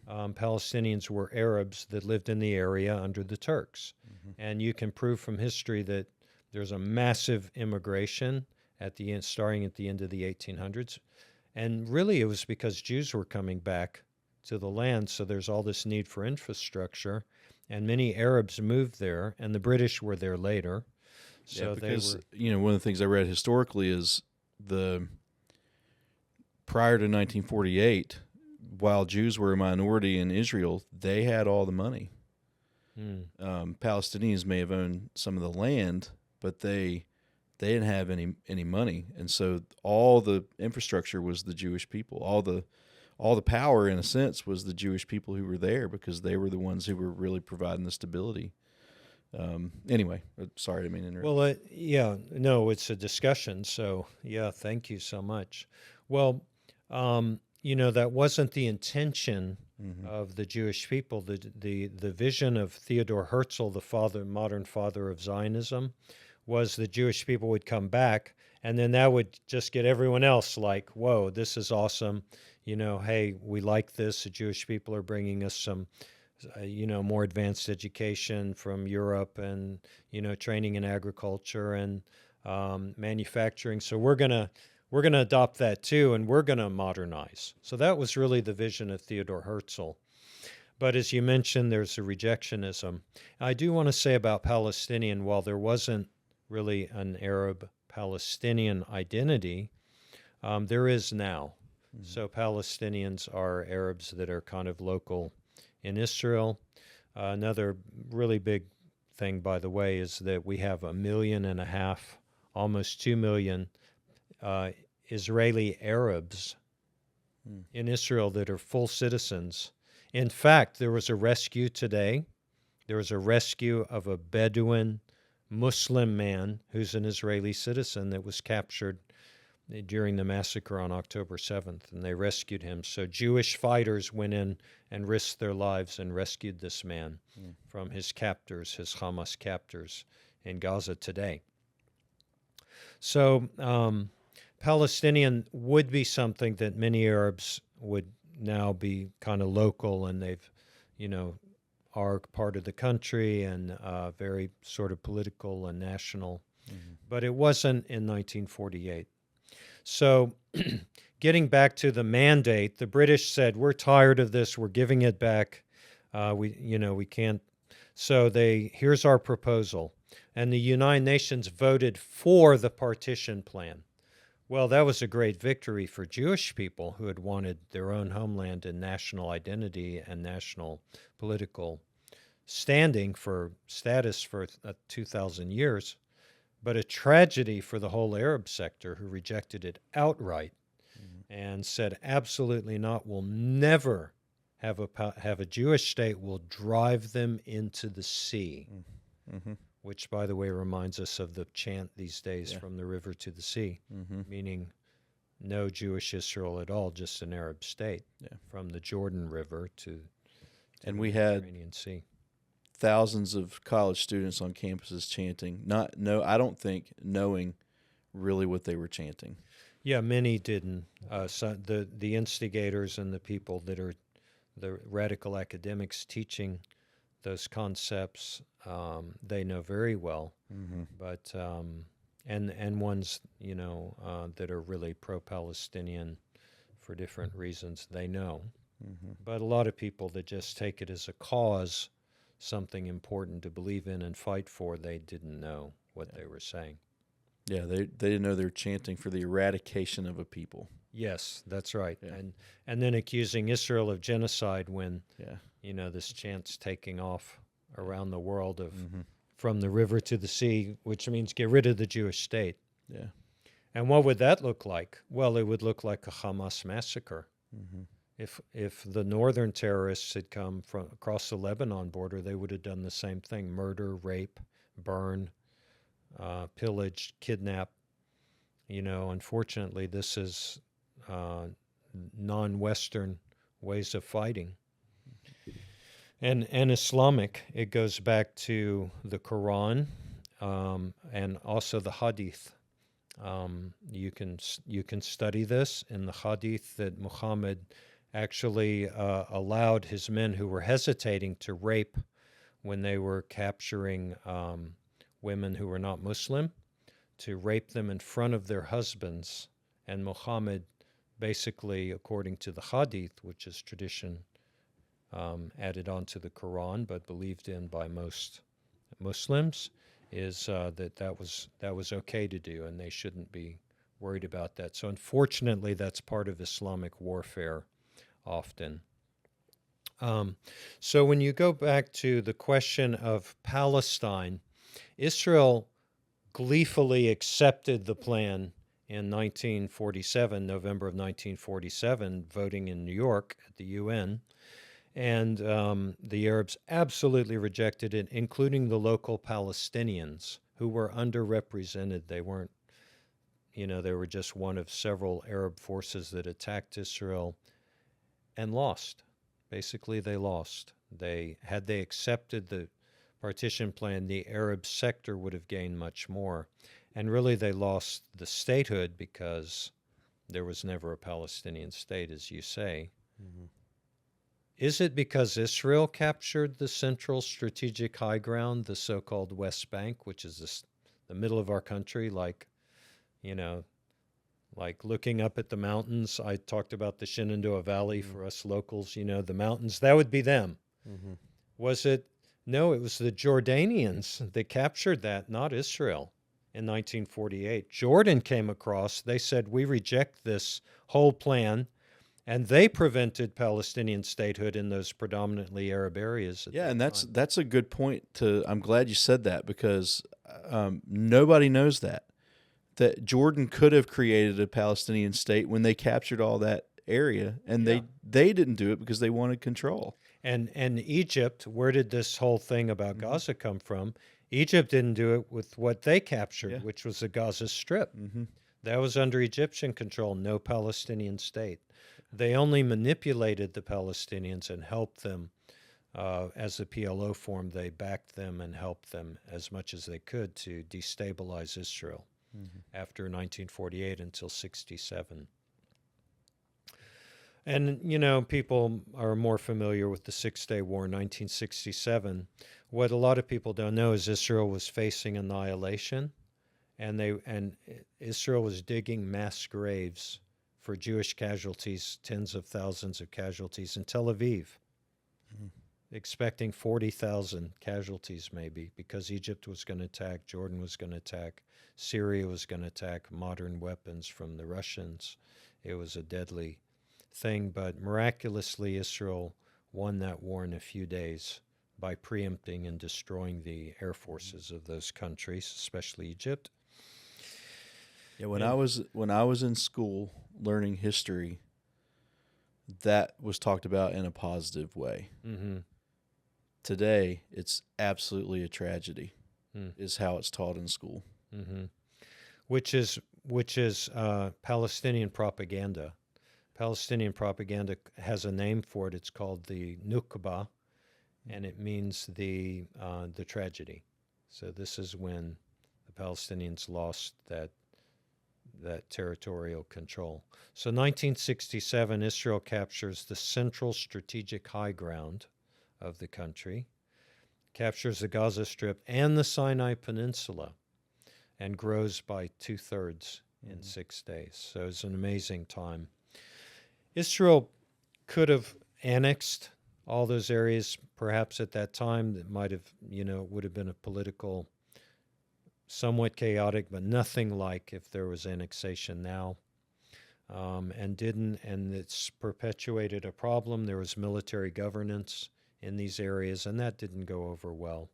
Palestinians were Arabs that lived in the area under the Turks. And you can prove from history that there's a massive immigration starting at the end of the 1800s. And really it was because Jews were coming back to the land, so there's all this need for infrastructure. And many Arabs moved there, and the British were there later. So because one of the things I read historically is prior to 1948, while Jews were a minority in Israel, they had all the money. Palestinians may have owned some of the land, but they didn't have any money, and so all the infrastructure was the Jewish people. All the power, in a sense, was the Jewish people who were there, because they were the ones who were really providing the stability. Anyway, sorry, I didn't mean to interrupt. Well, it's a discussion, so thank you so much. Well, that wasn't the intention of the Jewish people. The vision of Theodore Herzel, the modern father of Zionism, was the Jewish people would come back, and then that would just get everyone else like, whoa, this is awesome. Hey, we like this. The Jewish people are bringing us some more advanced education from Europe, and training in agriculture and manufacturing. So we're gonna adopt that too, and we're gonna modernize. So that was really the vision of Theodore Herzl. But as you mentioned, there's a rejectionism. I do want to say about Palestinian, while there wasn't really an Arab-Palestinian identity, there is now. So Palestinians are Arabs that are kind of local in Israel. Another really big thing, by the way, is that we have 1.5 million, almost 2 million Israeli Arabs in Israel that are full citizens. In fact, there was a rescue today. There was a rescue of a Bedouin Muslim man who's an Israeli citizen that was captured during the massacre on October 7th, and they rescued him. So Jewish fighters went in and risked their lives and rescued this man from his captors, his Hamas captors in Gaza today. So Palestinian would be something that many Arabs would now be kind of local, and they've, are part of the country and very sort of political and national. But it wasn't in 1948. So getting back to the mandate, the British said, we're tired of this, we're giving it back. We can't. So here's our proposal. And the United Nations voted for the Partition Plan. Well, that was a great victory for Jewish people who had wanted their own homeland and national identity and national political standing for status for 2,000 years, but a tragedy for the whole Arab sector, who rejected it outright and said, absolutely not, we'll never have a Jewish state, will drive them into the sea. Which, by the way, reminds us of the chant these days, from the river to the sea, meaning no Jewish Israel at all, just an Arab state, from the Jordan River to and we the had Mediterranean Sea. thousands of college students on campuses chanting. I don't think knowing really what they were chanting. Yeah, many didn't. So the instigators and the people that are the radical academics teaching those concepts, they know very well. Mm-hmm. But and ones that are really pro-Palestinian for different reasons, they know. Mm-hmm. But a lot of people that just take it as a cause, something important to believe in and fight for, they didn't know what they were saying. Yeah, they didn't know they were chanting for the eradication of a people. Yes, that's right. Yeah. And then accusing Israel of genocide when Yeah. this chant's taking off around the world of Mm-hmm. from the river to the sea, which means get rid of the Jewish state. Yeah. And what would that look like? Well, it would look like a Hamas massacre. Mm-hmm. If the northern terrorists had come from across the Lebanon border, they would have done the same thing: murder, rape, burn, pillage, kidnap. Unfortunately, this is non-Western ways of fighting. And Islamic, it goes back to the Quran and also the Hadith. You can study this in the Hadith that Muhammad actually allowed his men who were hesitating to rape when they were capturing women who were not Muslim, to rape them in front of their husbands. And Muhammad, basically, according to the Hadith, which is tradition added on to the Quran but believed in by most Muslims, is that was okay to do, and they shouldn't be worried about that. So unfortunately, that's part of Islamic warfare often. So when you go back to the question of Palestine, Israel gleefully accepted the plan in 1947, November of 1947, voting in New York at the UN. And the Arabs absolutely rejected it, including the local Palestinians, who were underrepresented. They weren't, they were just one of several Arab forces that attacked Israel and lost. Basically, they lost. Had they accepted the partition plan, the Arab sector would have gained much more. And really, they lost the statehood because there was never a Palestinian state, as you say. Mm-hmm. Is it because Israel captured the central strategic high ground, the so-called West Bank, which is the middle of our country, like looking up at the mountains? I talked about the Shenandoah Valley for us locals, the mountains, that would be them. Mm-hmm. Was it? No, it was the Jordanians that captured that, not Israel, in 1948. Jordan came across, they said, we reject this whole plan. And they prevented Palestinian statehood in those predominantly Arab areas. Yeah, and that's a good point. I'm glad you said that, because nobody knows that Jordan could have created a Palestinian state when they captured all that area, and they didn't do it because they wanted control. And Egypt, where did this whole thing about Gaza come from? Egypt didn't do it with what they captured, which was the Gaza Strip. Mm-hmm. That was under Egyptian control, no Palestinian state. They only manipulated the Palestinians and helped them. As the PLO formed, they backed them and helped them as much as they could to destabilize Israel after 1948 until 1967. And, people are more familiar with the Six-Day War in 1967. What a lot of people don't know is Israel was facing annihilation, and Israel was digging mass graves for Jewish casualties, tens of thousands of casualties in Tel Aviv, expecting 40,000 casualties maybe, because Egypt was going to attack, Jordan was going to attack, Syria was going to attack, modern weapons from the Russians. It was a deadly thing, but miraculously Israel won that war in a few days by preempting and destroying the air forces of those countries, especially Egypt. Yeah, when I was in school learning history, that was talked about in a positive way. Mm-hmm. Today, it's absolutely a tragedy, is how it's taught in school. Mm-hmm. Which is Palestinian propaganda. Palestinian propaganda has a name for it. It's called the Nukba, and it means the tragedy. So this is when the Palestinians lost that territorial control. So 1967, Israel captures the central strategic high ground of the country, captures the Gaza Strip and the Sinai Peninsula, and grows by 2/3 in 6 days. So it's an amazing time. Israel could have annexed all those areas perhaps at that time. That might have, would have been a political, somewhat chaotic, but nothing like if there was annexation now. And didn't, and it's perpetuated a problem. There was military governance in these areas, and that didn't go over well.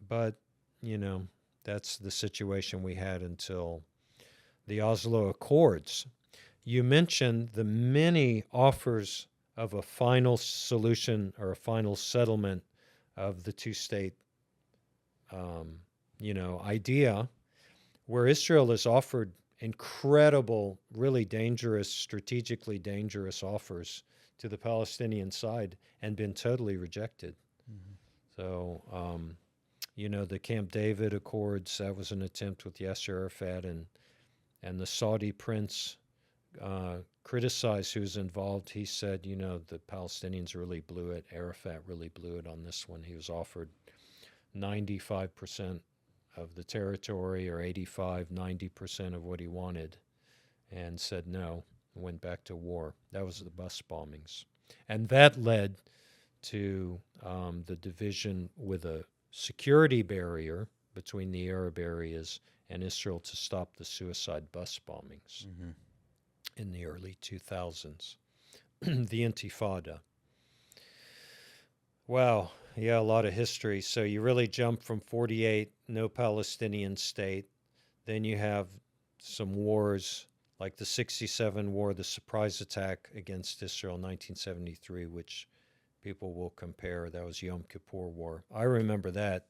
But that's the situation we had until the Oslo Accords. You mentioned the many offers of a final solution or a final settlement of the two-state, idea, where Israel has offered incredible, really dangerous, strategically dangerous offers to the Palestinian side and been totally rejected. So, the Camp David Accords, that was an attempt with Yasser Arafat, and the Saudi prince criticized who's involved. He said, the Palestinians really blew it. Arafat really blew it on this one. He was offered 95% of the territory, or 85, 90% of what he wanted, and said no, went back to war. That was the bus bombings. And that led to the division with a security barrier between the Arab areas and Israel to stop the suicide bus bombings in the early 2000s. The Intifada. Wow, yeah, a lot of history. So you really jump from 48, no Palestinian state. Then you have some wars, like the 67 war, the surprise attack against Israel in 1973, which people will compare. That was Yom Kippur War. I remember that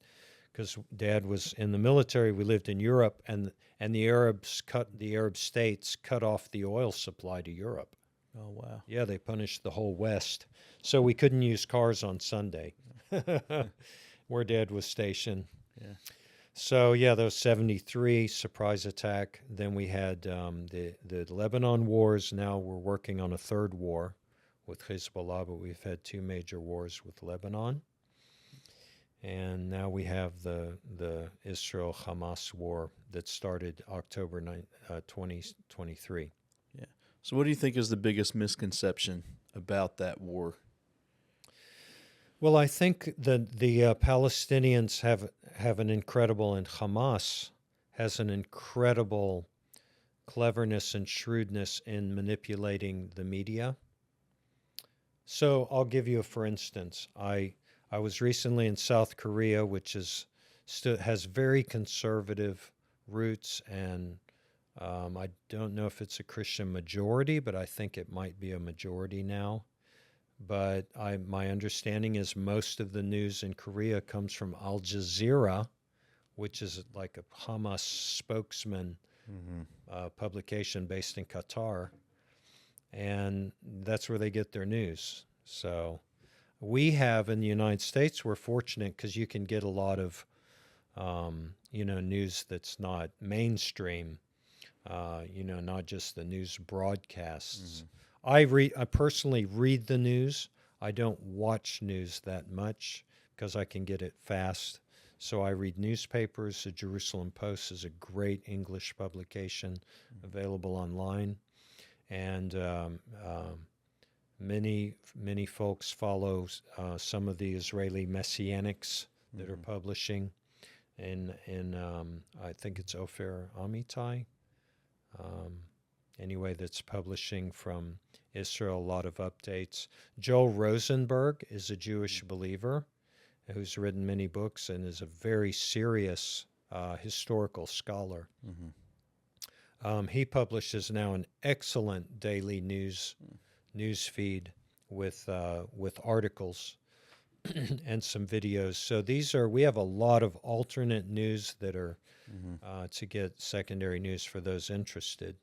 because Dad was in the military. We lived in Europe, and the Arab states cut off the oil supply to Europe. Oh, wow. Yeah, they punished the whole West. So we couldn't use cars on Sunday where Dad was stationed. Yeah. So, yeah, those 73 surprise attack. Then we had the Lebanon wars. Now we're working on a third war with Hezbollah, but we've had 2 major wars with Lebanon. And now we have the Israel-Hamas war that started October 2023. Yeah. So what do you think is the biggest misconception about that war? Well, I think that the Palestinians have an incredible, and Hamas has an incredible cleverness and shrewdness in manipulating the media. So I'll give you for instance. I was recently in South Korea, which has very conservative roots, and I don't know if it's a Christian majority, but I think it might be a majority now. But my understanding is most of the news in Korea comes from Al Jazeera, which is like a Hamas spokesman publication based in Qatar, and that's where they get their news. So we have in the United States, we're fortunate because you can get a lot of news that's not mainstream, not just the news broadcasts. I personally read the news. I don't watch news that much because I can get it fast. So I read newspapers. The Jerusalem Post is a great English publication available online. And many folks follow some of the Israeli Messianics that are publishing in I think it's Ofer Amitai. Anyway, that's publishing from Israel, a lot of updates. Joel Rosenberg is a Jewish believer who's written many books and is a very serious historical scholar. He publishes now an excellent daily news feed with articles and some videos. So we have a lot of alternate news that are to get secondary news for those interested.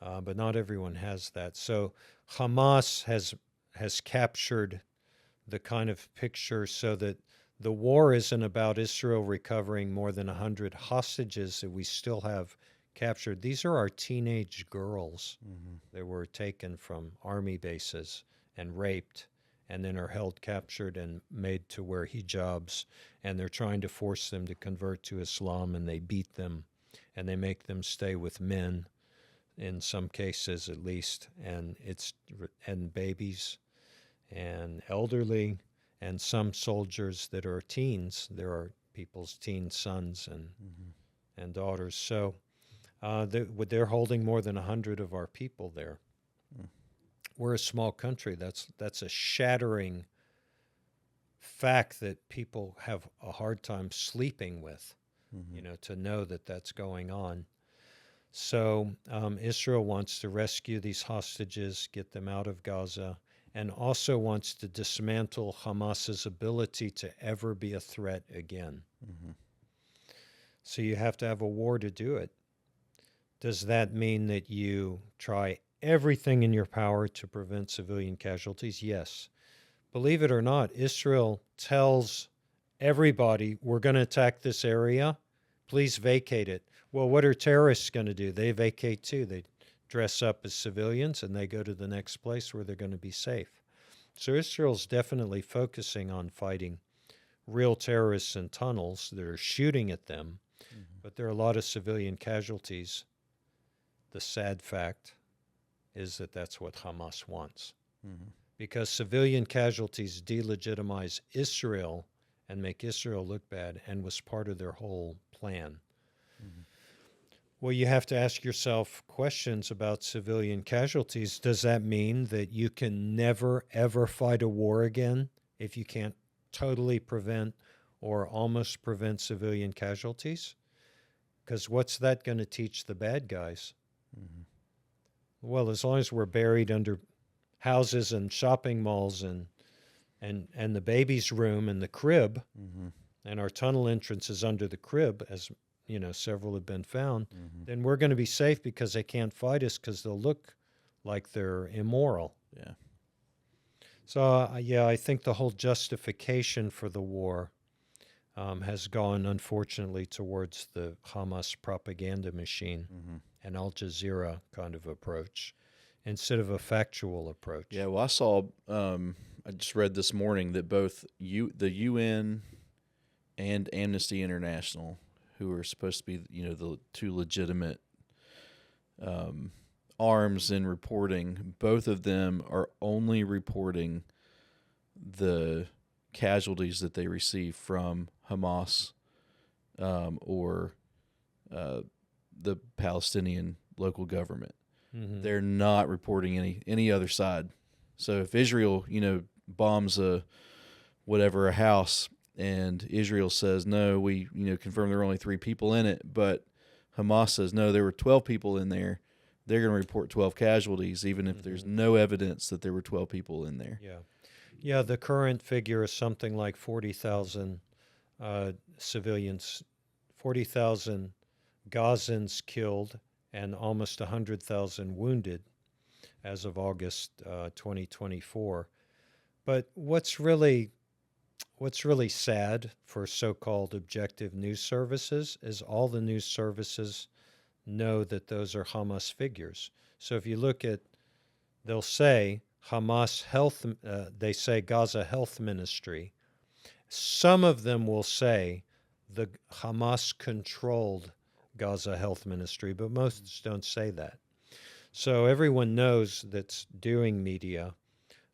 But not everyone has that. So Hamas has captured the kind of picture so that the war isn't about Israel recovering more than 100 hostages that we still have captured. These are our teenage girls that were taken from army bases and raped and then are held captured and made to wear hijabs, and they're trying to force them to convert to Islam, and they beat them and they make them stay with men in some cases at least, and babies and elderly and some soldiers that are teens. There are people's teen sons and daughters. So they're holding more than 100 of our people there. We're a small country. That's a shattering fact that people have a hard time sleeping with, to know that that's going on. So Israel wants to rescue these hostages, get them out of Gaza, and also wants to dismantle Hamas's ability to ever be a threat again. So you have to have a war to do it. Does that mean that you try everything in your power to prevent civilian casualties? Yes. Believe it or not, Israel tells everybody, we're going to attack this area, please vacate it. Well, what are terrorists going to do? They vacate too. They dress up as civilians and they go to the next place where they're going to be safe. So Israel's definitely focusing on fighting real terrorists in tunnels that are shooting at them, but there are a lot of civilian casualties. The sad fact is that that's what Hamas wants. Because civilian casualties delegitimize Israel and make Israel look bad, and was part of their whole plan. Well, you have to ask yourself questions about civilian casualties. Does that mean that you can never, ever fight a war again if you can't totally prevent or almost prevent civilian casualties? Because what's that going to teach the bad guys? Well, as long as we're buried under houses and shopping malls and the baby's room and the crib, and our tunnel entrance is under the crib, as several have been found, then we're going to be safe because they can't fight us because they'll look like they're immoral. Yeah. So, I think the whole justification for the war has gone, unfortunately, towards the Hamas propaganda machine, an Al Jazeera kind of approach, instead of a factual approach. Yeah, well, I saw, I just read this morning that both the UN and Amnesty International, who are supposed to be, the two legitimate arms in reporting, both of them are only reporting the casualties that they receive from Hamas or the Palestinian local government. They're not reporting any other side. So if Israel, bombs a house, and Israel says, no, we confirm there were only 3 people in it, but Hamas says, no, there were 12 people in there, they're going to report 12 casualties, even if there's no evidence that there were 12 people in there. Yeah, the current figure is something like 40,000 civilians, 40,000 Gazans killed, and almost 100,000 wounded as of August 2024. But what's really sad for so-called objective news services is all the news services know that those are Hamas figures. So if you look at, they'll say Hamas Health, they say Gaza Health Ministry. Some of them will say the Hamas-controlled Gaza Health Ministry, but most don't say that. So everyone knows that's doing media,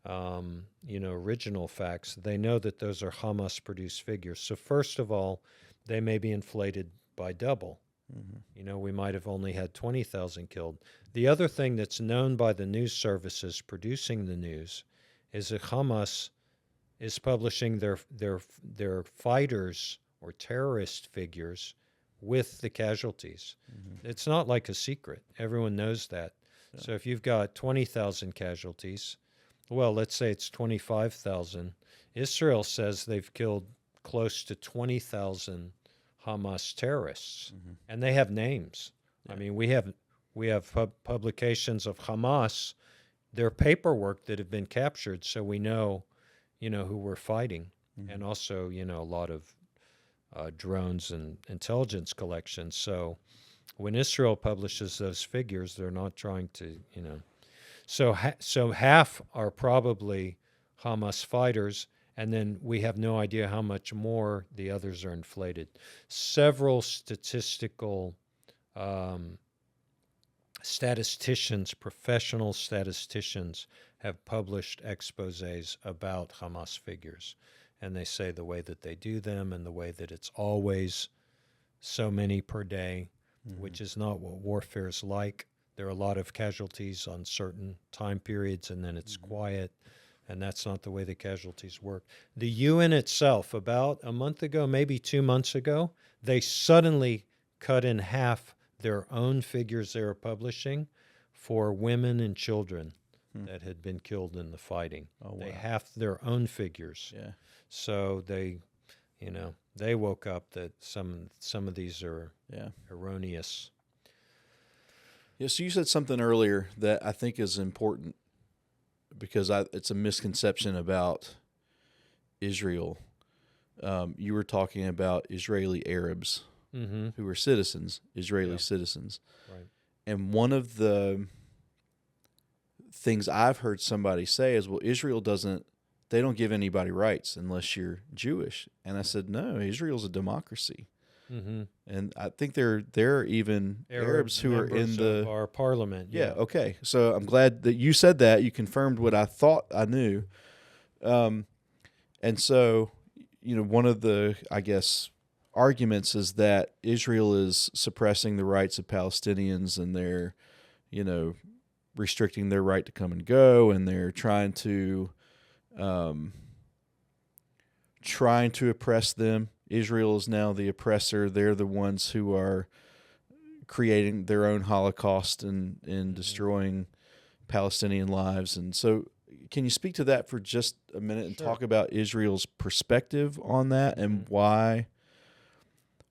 original facts. They know that those are Hamas-produced figures. So first of all, they may be inflated by double. We might have only had 20,000 killed. The other thing that's known by the news services producing the news is that Hamas is publishing their fighters or terrorist figures with the casualties. It's not like a secret. Everyone knows that. Yeah. So if you've got 20,000 casualties, well, let's say it's 25,000. Israel says they've killed close to 20,000 Hamas terrorists, and they have names. Yeah. I mean, we have publications of Hamas, their paperwork that have been captured, so we know, who were fighting, and also, a lot of drones and intelligence collection. So when Israel publishes those figures, they're not trying to, So half are probably Hamas fighters, and then we have no idea how much more the others are inflated. Several statistical statisticians, professional statisticians, have published exposés about Hamas figures. And they say the way that they do them and the way that it's always so many per day, which is not what warfare is like. There are a lot of casualties on certain time periods, and then it's quiet, and that's not the way the casualties work. The UN itself, about a month ago, maybe 2 months ago, they suddenly cut in half their own figures they were publishing for women and children that had been killed in the fighting. Oh, wow. They halved their own figures. Yeah. So they woke up that some of these are erroneous. Yeah, so you said something earlier that I think is important because it's a misconception about Israel. You were talking about Israeli Arabs who are citizens, Israeli citizens. Right. And one of the things I've heard somebody say is, well, Israel they don't give anybody rights unless you're Jewish. And I said, no, Israel's a democracy. Mm-hmm. And I think there are even Arabs who are in our parliament. Yeah. Okay. So I'm glad that you said that. You confirmed what I thought I knew. And so, one of the, I guess, arguments is that Israel is suppressing the rights of Palestinians, and they're, restricting their right to come and go, and they're trying to oppress them. Israel is now the oppressor. They're the ones who are creating their own Holocaust and destroying Palestinian lives. And so can you speak to that for just a minute and talk about Israel's perspective on that and why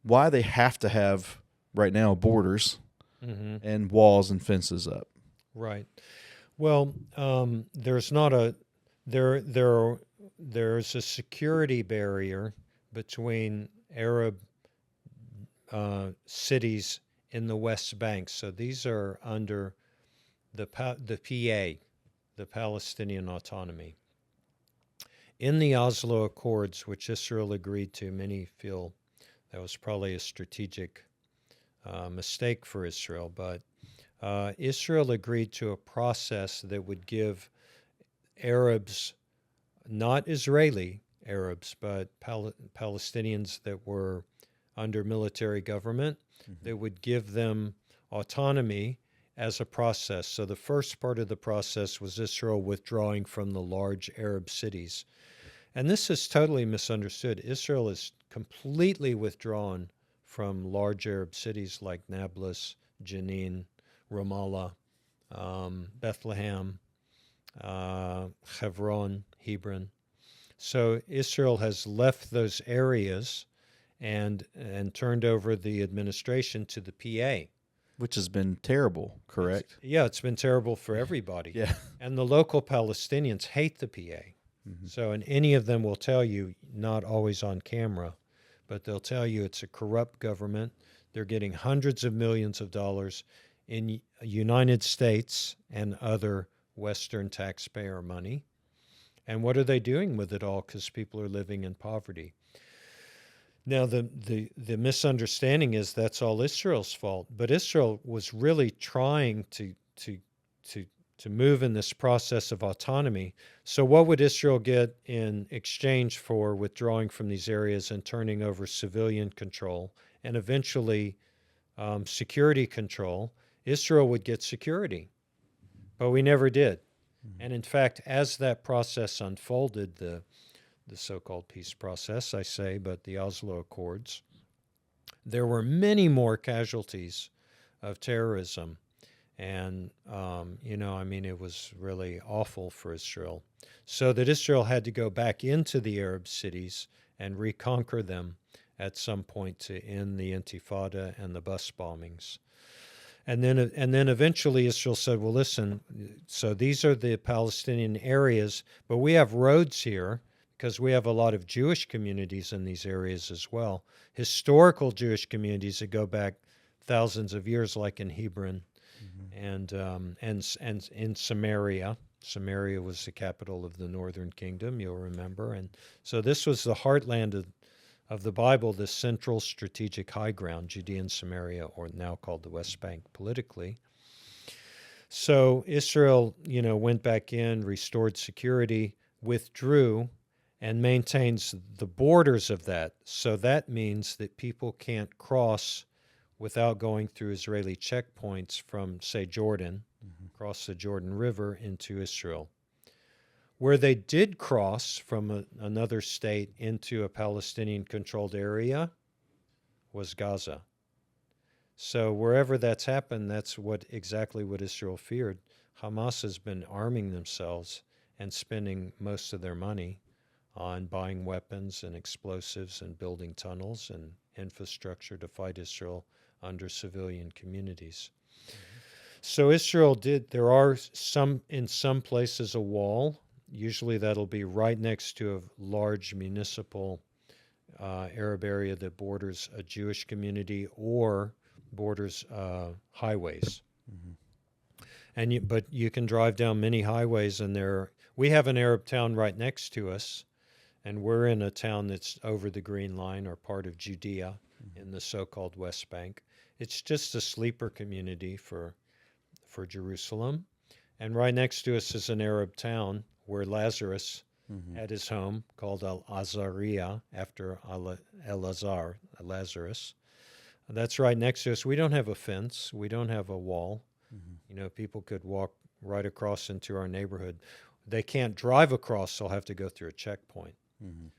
they have to have right now borders and walls and fences up? Right. Well, there's a security barrier between Arab cities in the West Bank. So these are under the PA, the Palestinian Autonomy. In the Oslo Accords, which Israel agreed to, many feel that was probably a strategic mistake for Israel, but Israel agreed to a process that would give Arabs, not Israeli Arabs, but Palestinians that were under military government, that would give them autonomy as a process. So the first part of the process was Israel withdrawing from the large Arab cities. And this is totally misunderstood. Israel is completely withdrawn from large Arab cities like Nablus, Jenin, Ramallah, Bethlehem, Hebron. So Israel has left those areas and turned over the administration to the PA. Which has been terrible, correct? It's been terrible for everybody. Yeah. And the local Palestinians hate the PA. So, and any of them will tell you, not always on camera, but they'll tell you it's a corrupt government. They're getting hundreds of millions of dollars in United States and other Western taxpayer money. And what are they doing with it all? Because people are living in poverty. Now, the misunderstanding is that's all Israel's fault, but Israel was really trying to move in this process of autonomy. So what would Israel get in exchange for withdrawing from these areas and turning over civilian control and eventually security control? Israel would get security, but we never did. And in fact, as that process unfolded, the so-called peace process, I say, but the Oslo Accords, there were many more casualties of terrorism. And, it was really awful for Israel. So that Israel had to go back into the Arab cities and reconquer them at some point to end the Intifada and the bus bombings. And then eventually Israel said, well, listen, so these are the Palestinian areas, but we have roads here because we have a lot of Jewish communities in these areas as well. Historical Jewish communities that go back thousands of years, like in Hebron and in Samaria. Samaria was the capital of the northern kingdom, you'll remember. And so this was the heartland of the Bible, the central strategic high ground, Judea and Samaria, or now called the West Bank politically. So Israel, went back in, restored security, withdrew, and maintains the borders of that. So that means that people can't cross without going through Israeli checkpoints from, say, Jordan, across the Jordan River into Israel. Where they did cross from another state into a Palestinian-controlled area was Gaza. So wherever that's happened, that's exactly what Israel feared. Hamas has been arming themselves and spending most of their money on buying weapons and explosives and building tunnels and infrastructure to fight Israel under civilian communities. So Israel there are in some places a wall. Usually that'll be right next to a large municipal Arab area that borders a Jewish community or borders highways. But you can drive down many highways, and we have an Arab town right next to us, and we're in a town that's over the Green Line or part of Judea in the so-called West Bank. It's just a sleeper community for Jerusalem. And right next to us is an Arab town where Lazarus had his home, called Al-Azariah, after Al-Azar, Lazarus. That's right next to us. We don't have a fence. We don't have a wall. People could walk right across into our neighborhood. They can't drive across, they'll have to go through a checkpoint.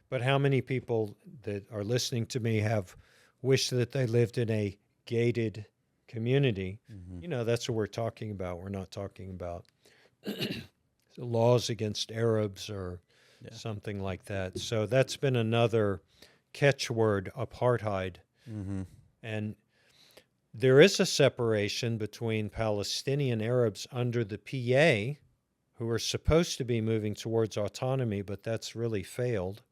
But how many people that are listening to me have wished that they lived in a gated community? That's what we're talking about. We're not talking about laws against Arabs or something like that. So that's been another catchword, apartheid. And there is a separation between Palestinian Arabs under the PA, who are supposed to be moving towards autonomy, but that's really failed,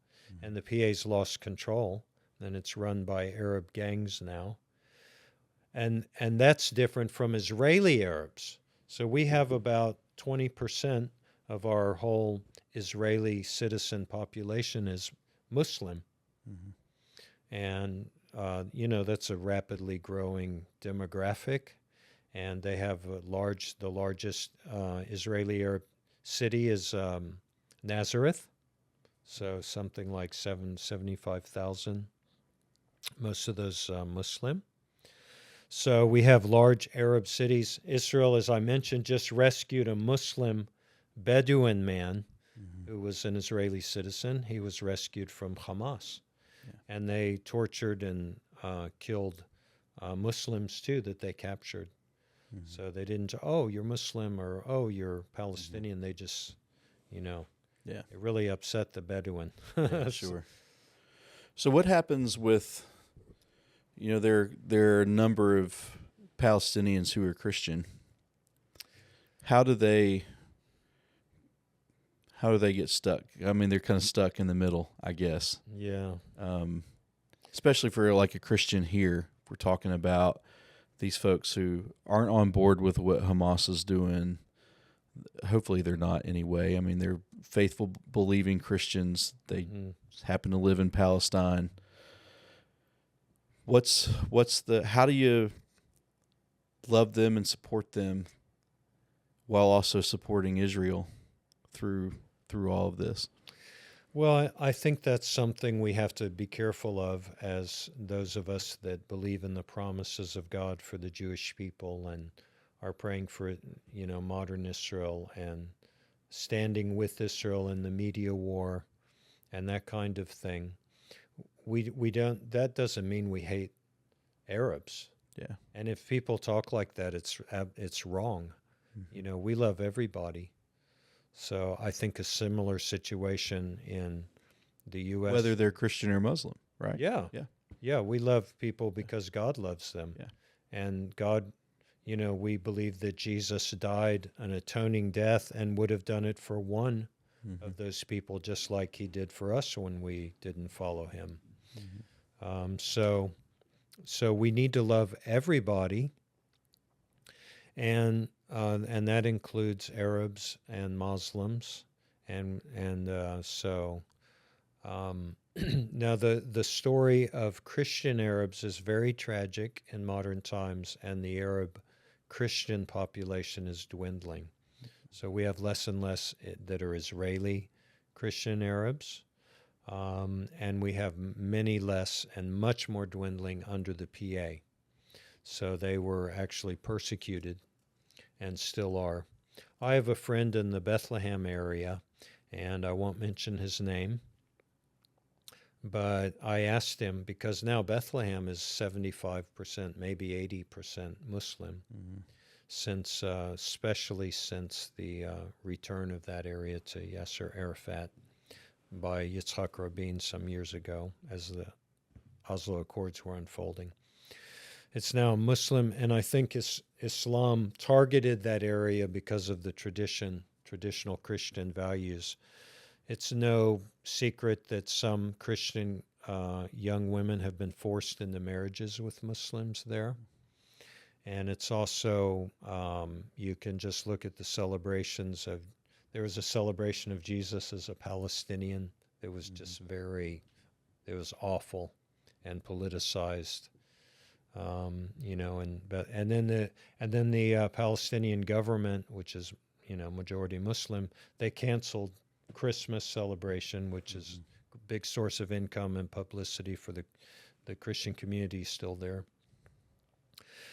and the PA's lost control, and it's run by Arab gangs now. And that's different from Israeli Arabs. So we have about 20% of our whole Israeli citizen population is Muslim. And, that's a rapidly growing demographic. And they have the largest Israeli Arab city is Nazareth. So something like 75,000. Most of those Muslim. So we have large Arab cities. Israel, as I mentioned, just rescued a Muslim Bedouin man who was an Israeli citizen. He was rescued from Hamas. And they tortured and killed Muslims, too, that they captured. So they didn't, you're Muslim or, you're Palestinian. They just, it really upset the Bedouin. Sure. So what happens with... there are a number of Palestinians who are Christian. How do they get stuck? I mean, they're kind of stuck in the middle, I guess. Yeah. Especially for like a Christian here, we're talking about these folks who aren't on board with what Hamas is doing. Hopefully they're not anyway. I mean, they're faithful, believing Christians. They happen to live in Palestine. How do you love them and support them while also supporting Israel through all of this? Well, I think that's something we have to be careful of as those of us that believe in the promises of God for the Jewish people and are praying for, modern Israel and standing with Israel in the media war and that kind of thing. We don't. That doesn't mean we hate Arabs. Yeah. And if people talk like that, it's wrong. We love everybody. So I think a similar situation in the U.S. Whether they're Christian or Muslim, right? Yeah. Yeah. We love people because God loves them. Yeah. And God, we believe that Jesus died an atoning death and would have done it for one of those people, just like he did for us when we didn't follow him. So we need to love everybody, and that includes Arabs and Muslims, and now the story of Christian Arabs is very tragic in modern times, and the Arab Christian population is dwindling. So we have less and less that are Israeli Christian Arabs, and we have many less and much more dwindling under the PA. So they were actually persecuted and still are. I have a friend in the Bethlehem area, and I won't mention his name, but I asked him, because now Bethlehem is 75%, maybe 80% Muslim, since especially since the return of that area to Yasser Arafat by Yitzhak Rabin some years ago, as the Oslo Accords were unfolding. It's now Muslim, and I think Islam targeted that area because of the traditional Christian values. It's no secret that some Christian young women have been forced into marriages with Muslims there. And it's also, you can just look at the celebrations of, there was a celebration of Jesus as a Palestinian that was just it was awful and politicized. And then the Palestinian government, which is majority Muslim, they canceled Christmas celebration, which is a big source of income and publicity for the Christian community still there.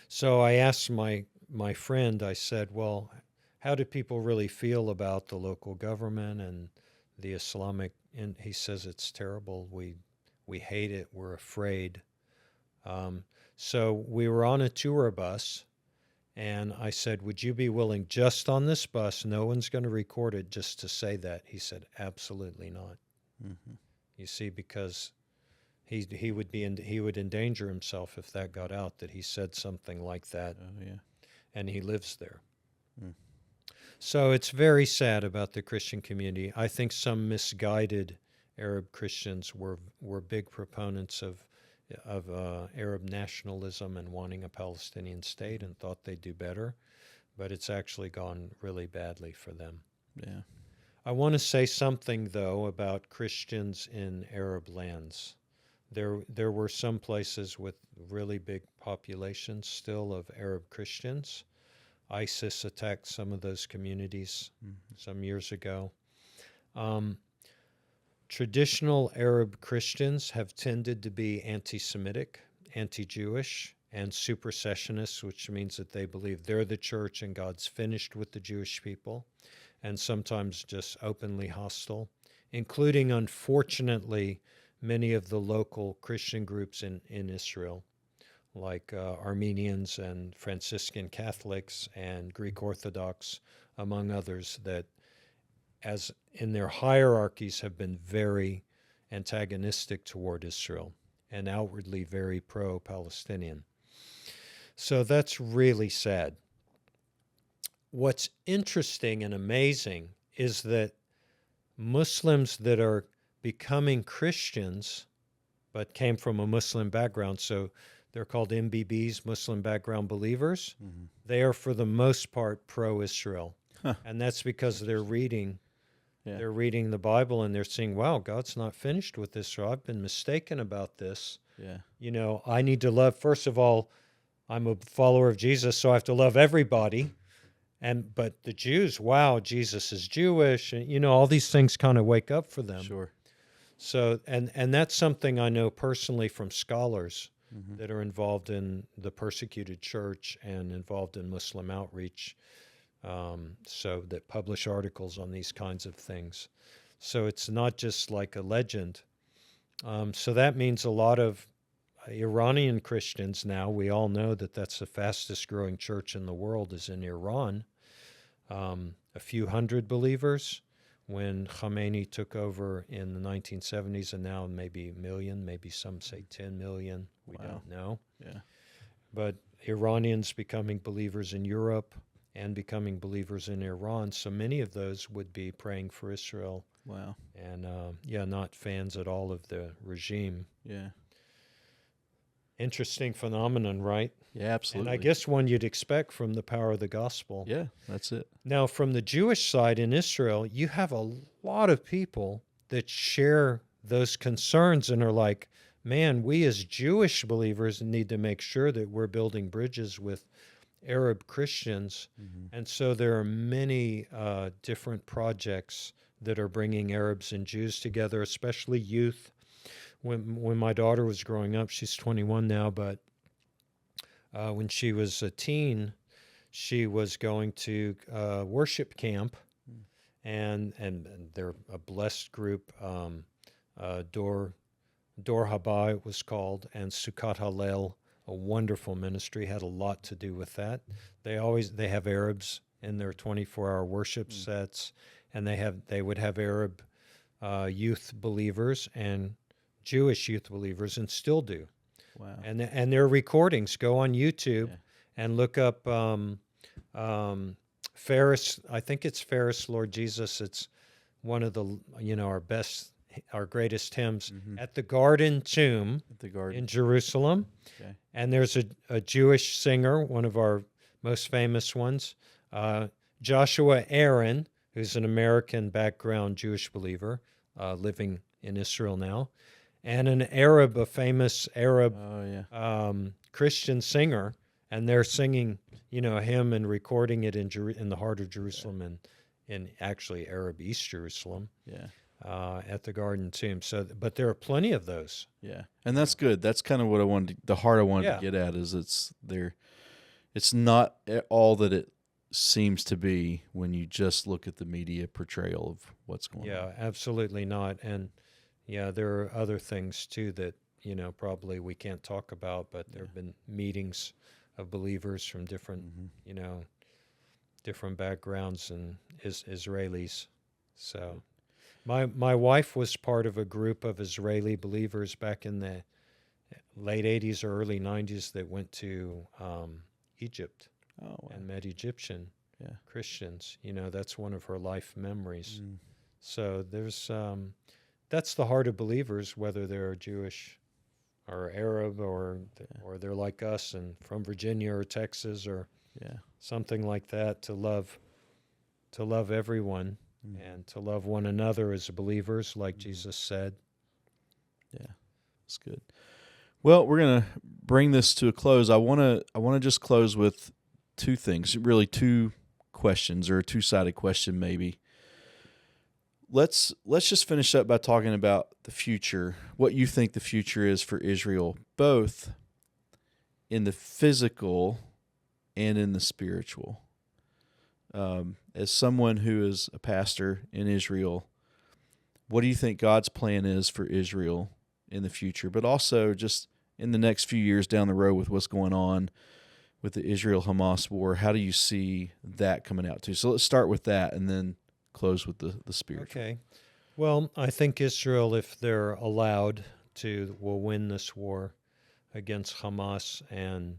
So I asked my friend, I said, well, how do people really feel about the local government and the Islamic? And he says it's terrible. We hate it. We're afraid. So we were on a tour bus, and I said, would you be willing, just on this bus, no one's going to record it, just to say that? He said, absolutely not. You see, because he would endanger himself if that got out, that he said something like that. And he lives there. So it's very sad about the Christian community. I think some misguided Arab Christians were big proponents of Arab nationalism and wanting a Palestinian state and thought they'd do better, but it's actually gone really badly for them. Yeah. I want to say something, though, about Christians in Arab lands. There were some places with really big populations still of Arab Christians. ISIS attacked some of those communities some years ago. Traditional Arab Christians have tended to be anti-Semitic, anti-Jewish, and supersessionists, which means that they believe they're the church and God's finished with the Jewish people, and sometimes just openly hostile, including, unfortunately, many of the local Christian groups in Israel, like Armenians and Franciscan Catholics and Greek Orthodox, among others, that as in their hierarchies have been very antagonistic toward Israel and outwardly very pro-Palestinian. So that's really sad. What's interesting and amazing is that Muslims that are becoming Christians but came from a Muslim background, so they're called MBBs, Muslim background believers, they are for the most part pro-Israel. And that's because they're reading the Bible and they're saying, wow, God's not finished with Israel. I've been mistaken about this. I need to love, first of all, I'm a follower of Jesus, so I have to love everybody. But the Jews, wow, Jesus is Jewish, and all these things kind of wake up for them. Sure. So, and that's something I know personally from scholars that are involved in the persecuted church and involved in Muslim outreach, so that publish articles on these kinds of things. So it's not just like a legend. So that means a lot of Iranian Christians now, we all know that that's the fastest growing church in the world is in Iran. A few hundred believers when Khomeini took over in the 1970s, and now maybe a million, maybe some say 10 million. We don't know. Yeah. But Iranians becoming believers in Europe, and becoming believers in Iran. So many of those would be praying for Israel. Wow. And, not fans at all of the regime. Yeah. Interesting phenomenon, right? Yeah, absolutely. And I guess one you'd expect from the power of the gospel. Yeah, that's it. Now, from the Jewish side in Israel, you have a lot of people that share those concerns and are like, man, we as Jewish believers need to make sure that we're building bridges with Arab Christians. Mm-hmm. And so there are many different projects that are bringing Arabs and Jews together, especially youth. When my daughter was growing up, she's 21 now, but when she was a teen, she was going to worship camp, and they're a blessed group. Dor Haba it was called, and Sukkot Hallel, a wonderful ministry, had a lot to do with that. They have Arabs in their 24-hour worship sets, and they would have Arab youth believers and Jewish youth believers, and still do. Wow. And their recordings, go on YouTube and look up Ferris. I think it's Ferris, Lord Jesus. It's one of the our greatest hymns at the Garden Tomb in Jerusalem. Okay. And there's a Jewish singer, one of our most famous ones, Joshua Aaron, who's an American background Jewish believer living in Israel now, and a famous Arab Christian singer, and they're singing, him and recording it in the heart of Jerusalem and in actually Arab East Jerusalem. Yeah. At the Garden Tomb. But there are plenty of those. Yeah, and that's good. That's kind of what I wanted. The heart I wanted to get at is it's not all that it seems to be when you just look at the media portrayal of what's going on. Yeah, absolutely not. And there are other things too that probably we can't talk about. But there have been meetings of believers from different different backgrounds and Israelis. So. My wife was part of a group of Israeli believers back in the late 80s or early 90s that went to Egypt and met Egyptian Christians. That's one of her life memories. So there's that's the heart of believers, whether they're Jewish or Arab or they're like us and from Virginia or Texas or something like that, to love everyone. And to love one another as believers, like Jesus said. Yeah, that's good. Well, we're gonna bring this to a close. I wanna just close with two things, really two questions, or a two-sided question maybe. Let's just finish up by talking about the future. What you think the future is for Israel, both in the physical and in the spiritual. As someone who is a pastor in Israel, what do you think God's plan is for Israel in the future, but also just in the next few years down the road with what's going on with the Israel-Hamas war? How do you see that coming out too? So let's start with that and then close with the spiritual. Okay. Well, I think Israel, if they're allowed to, will win this war against Hamas and,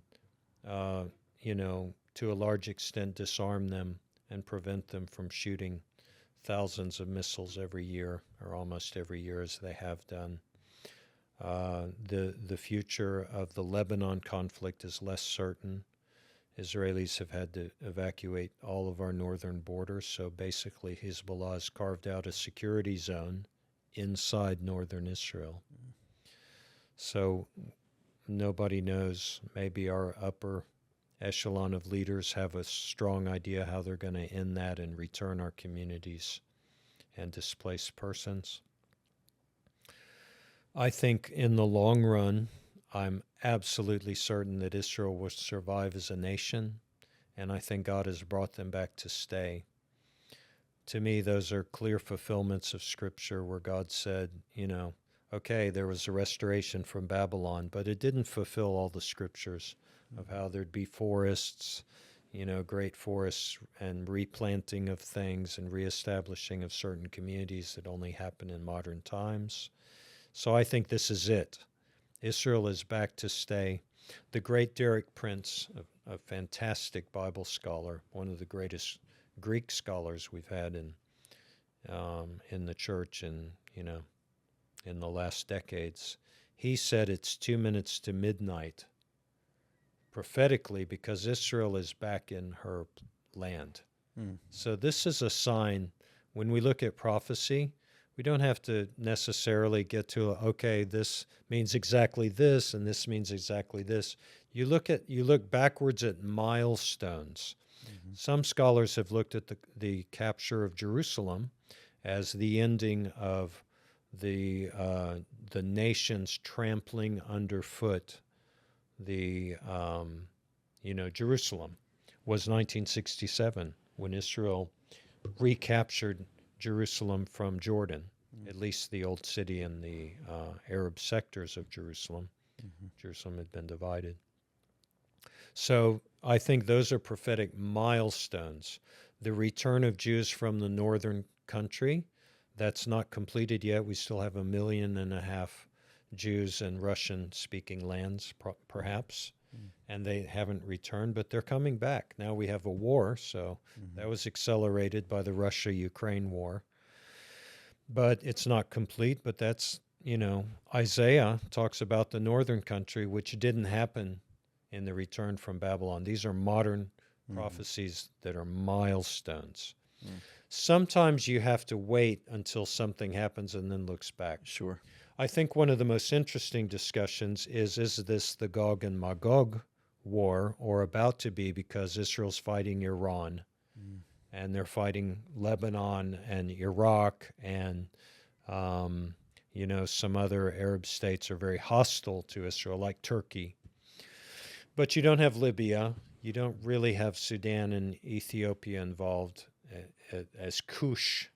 to a large extent disarm them and prevent them from shooting thousands of missiles every year, or almost every year, as they have done. The future of the Lebanon conflict is less certain. Israelis have had to evacuate all of our northern borders, so basically Hezbollah has carved out a security zone inside northern Israel. So nobody knows. Maybe our upper echelon of leaders have a strong idea how they're going to end that and return our communities and displaced persons. I think in the long run, I'm absolutely certain that Israel will survive as a nation, and I think God has brought them back to stay. To me, those are clear fulfillments of Scripture where God said, okay, there was a restoration from Babylon, but it didn't fulfill all the Scriptures of how there'd be forests, great forests, and replanting of things and reestablishing of certain communities that only happen in modern times. So I think this is it. Israel is back to stay. The great Derek Prince, a fantastic Bible scholar, one of the greatest Greek scholars we've had in the church in the last decades. He said it's 2 minutes to midnight prophetically because Israel is back in her land. So this is a sign. When we look at prophecy, we don't have to necessarily get to, okay, this means exactly this and this means exactly this. You look backwards at milestones. Some scholars have looked at the capture of Jerusalem as the ending of the nations trampling underfoot Jerusalem was 1967 when Israel recaptured Jerusalem from Jordan, at least the old city and the Arab sectors of Jerusalem. Jerusalem had been divided. So I think those are prophetic milestones. The return of Jews from the northern country, that's not completed yet. We still have 1.5 million Jews in Russian-speaking lands, perhaps, and they haven't returned, but they're coming back. Now we have a war, so that was accelerated by the Russia-Ukraine war. But it's not complete, but that's, Isaiah talks about the northern country, which didn't happen in the return from Babylon. These are modern prophecies that are milestones. Sometimes you have to wait until something happens and then looks back. Sure. I think one of the most interesting discussions is this the Gog and Magog war, or about to be, because Israel's fighting Iran, and they're fighting Lebanon and Iraq, and some other Arab states are very hostile to Israel, like Turkey. But you don't have Libya. You don't really have Sudan and Ethiopia involved as Cush,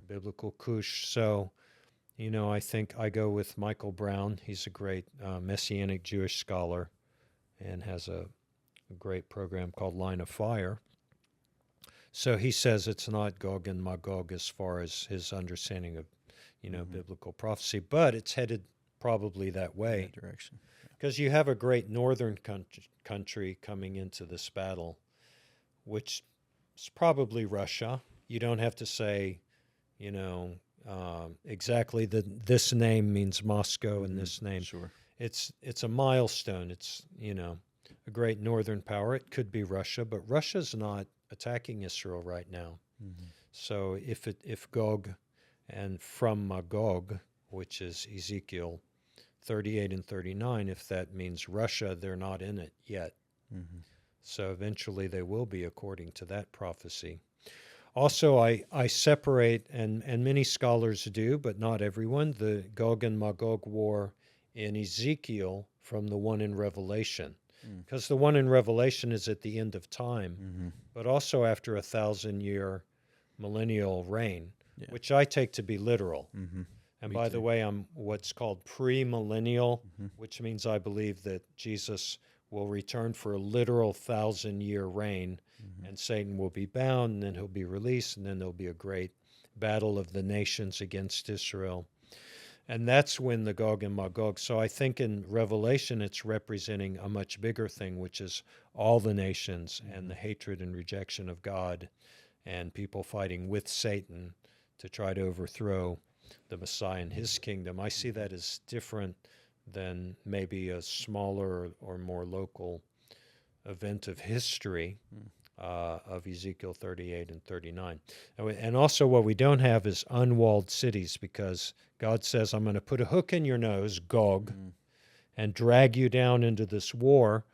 biblical Cush. So, I think I go with Michael Brown. He's a great Messianic Jewish scholar and has a great program called Line of Fire. So he says it's not Gog and Magog as far as his understanding of, biblical prophecy, but it's headed probably that way. That direction. Because you have a great northern country coming into this battle, which is probably Russia. You don't have to say, exactly that this name means Moscow and this name. Sure. It's a milestone. It's, a great northern power. It could be Russia, but Russia's not attacking Israel right now. So if Gog and from Magog, which is Ezekiel 38 and 39, if that means Russia, they're not in it yet. So eventually they will be, according to that prophecy. Also, I separate, and many scholars do, but not everyone, the Gog and Magog war in Ezekiel from the one in Revelation. Because the one in Revelation is at the end of time, but also after 1,000-year millennial reign, which I take to be literal. And by the way, I'm what's called premillennial, which means I believe that Jesus will return for a literal 1,000-year reign, and Satan will be bound, and then he'll be released, and then there'll be a great battle of the nations against Israel. And that's when the Gog and Magog. So I think in Revelation it's representing a much bigger thing, which is all the nations and the hatred and rejection of God and people fighting with Satan to try to overthrow the Messiah and his kingdom. I see that as different than maybe a smaller or more local event of history of Ezekiel 38 and 39. And also what we don't have is unwalled cities, because God says, I'm going to put a hook in your nose, Gog, and drag you down into this war,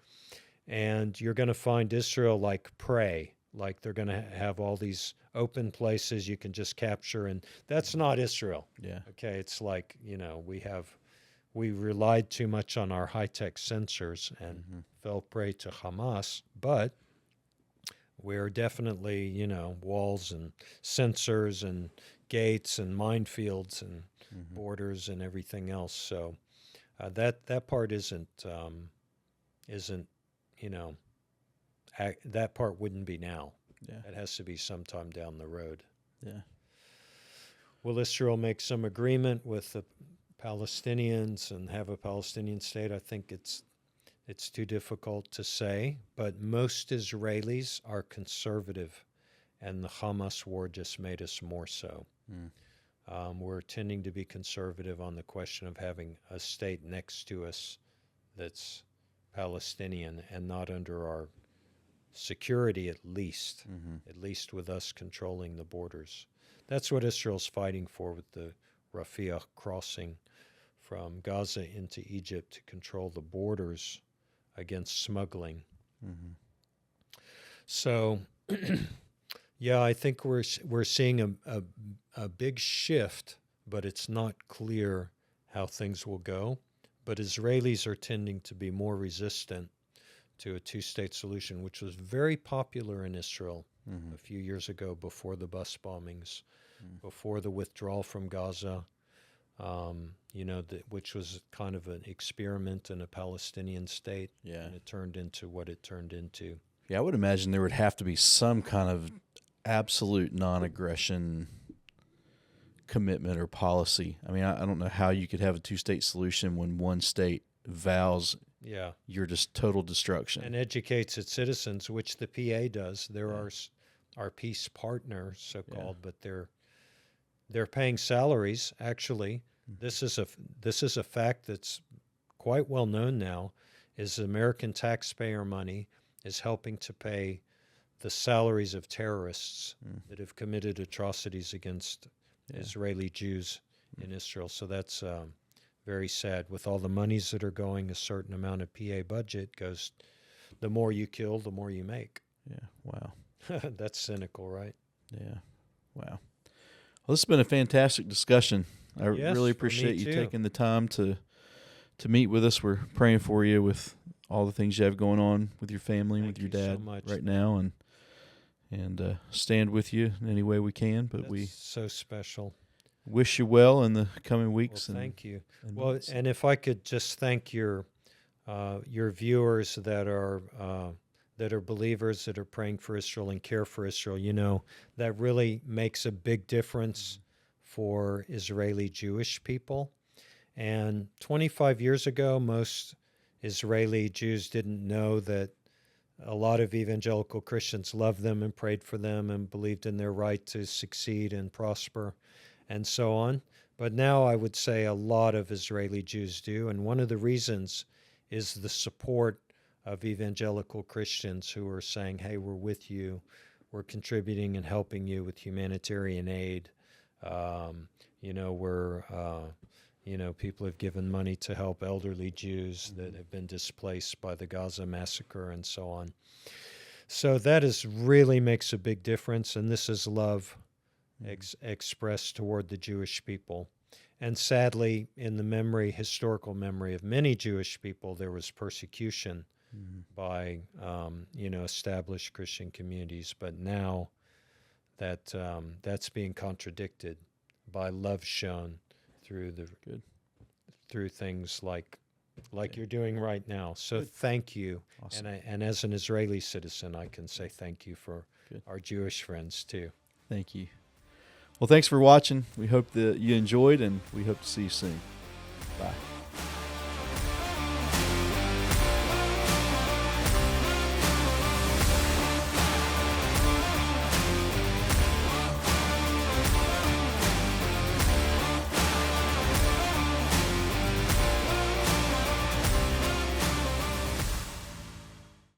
and you're going to find Israel like prey, like they're going to have all these open places you can just capture, and that's not Israel. Yeah. Okay, it's like, we relied too much on our high-tech sensors and fell prey to Hamas, but we're definitely, walls and sensors and gates and minefields and borders and everything else. So that part isn't, that part wouldn't be now. Yeah. It has to be sometime down the road. Yeah. Will Israel make some agreement with the Palestinians and have a Palestinian state? I think it's It's too difficult to say, but most Israelis are conservative, and the Hamas war just made us more so. We're tending to be conservative on the question of having a state next to us that's Palestinian and not under our security, at least with us controlling the borders. That's what Israel's fighting for with the Rafah crossing from Gaza into Egypt to control the borders against smuggling. So, yeah, I think we're seeing a big shift, but it's not clear how things will go. But Israelis are tending to be more resistant to a two-state solution, which was very popular in Israel a few years ago before the bus bombings, before the withdrawal from Gaza, which was kind of an experiment in a Palestinian state, and it turned into what it turned into. Yeah, I would imagine there would have to be some kind of absolute non-aggression commitment or policy. I mean, I don't know how you could have a two-state solution when one state vows your just total destruction and educates its citizens, which the PA does. They're our peace partner, so-called, but they're paying salaries. Actually, this is a fact that's quite well known now. Is American taxpayer money is helping to pay the salaries of terrorists that have committed atrocities against Israeli Jews in Israel. So that's very sad. With all the monies that are going, a certain amount of PA budget goes, the more you kill, the more you make. Yeah, wow. That's cynical, right? Yeah, wow. Well, this has been a fantastic discussion. I really appreciate you taking the time to meet with us. We're praying for you with all the things you have going on with your family, with your dad right now, and stand with you in any way we can. But That's we so special. Wish you well in the coming weeks. Well, thank you. Well, and if I could just thank your viewers that are believers, that are praying for Israel and care for Israel. You know, that really makes a big difference for Israeli Jewish people. And 25 years ago, most Israeli Jews didn't know that a lot of evangelical Christians loved them and prayed for them and believed in their right to succeed and prosper and so on. But now I would say a lot of Israeli Jews do. And one of the reasons is the support of evangelical Christians who are saying, hey, we're with you. We're contributing and helping you with humanitarian aid. People have given money to help elderly Jews that have been displaced by the Gaza massacre and so on. So that really makes a big difference, and this is love expressed toward the Jewish people. And sadly, in the historical memory of many Jewish people, there was persecution by established Christian communities. But now that's being contradicted by love shown through things like you're doing right now. So thank you. Awesome. And as an Israeli citizen, I can say thank you for our Jewish friends too. Thank you. Well, thanks for watching. We hope that you enjoyed, and we hope to see you soon. Bye.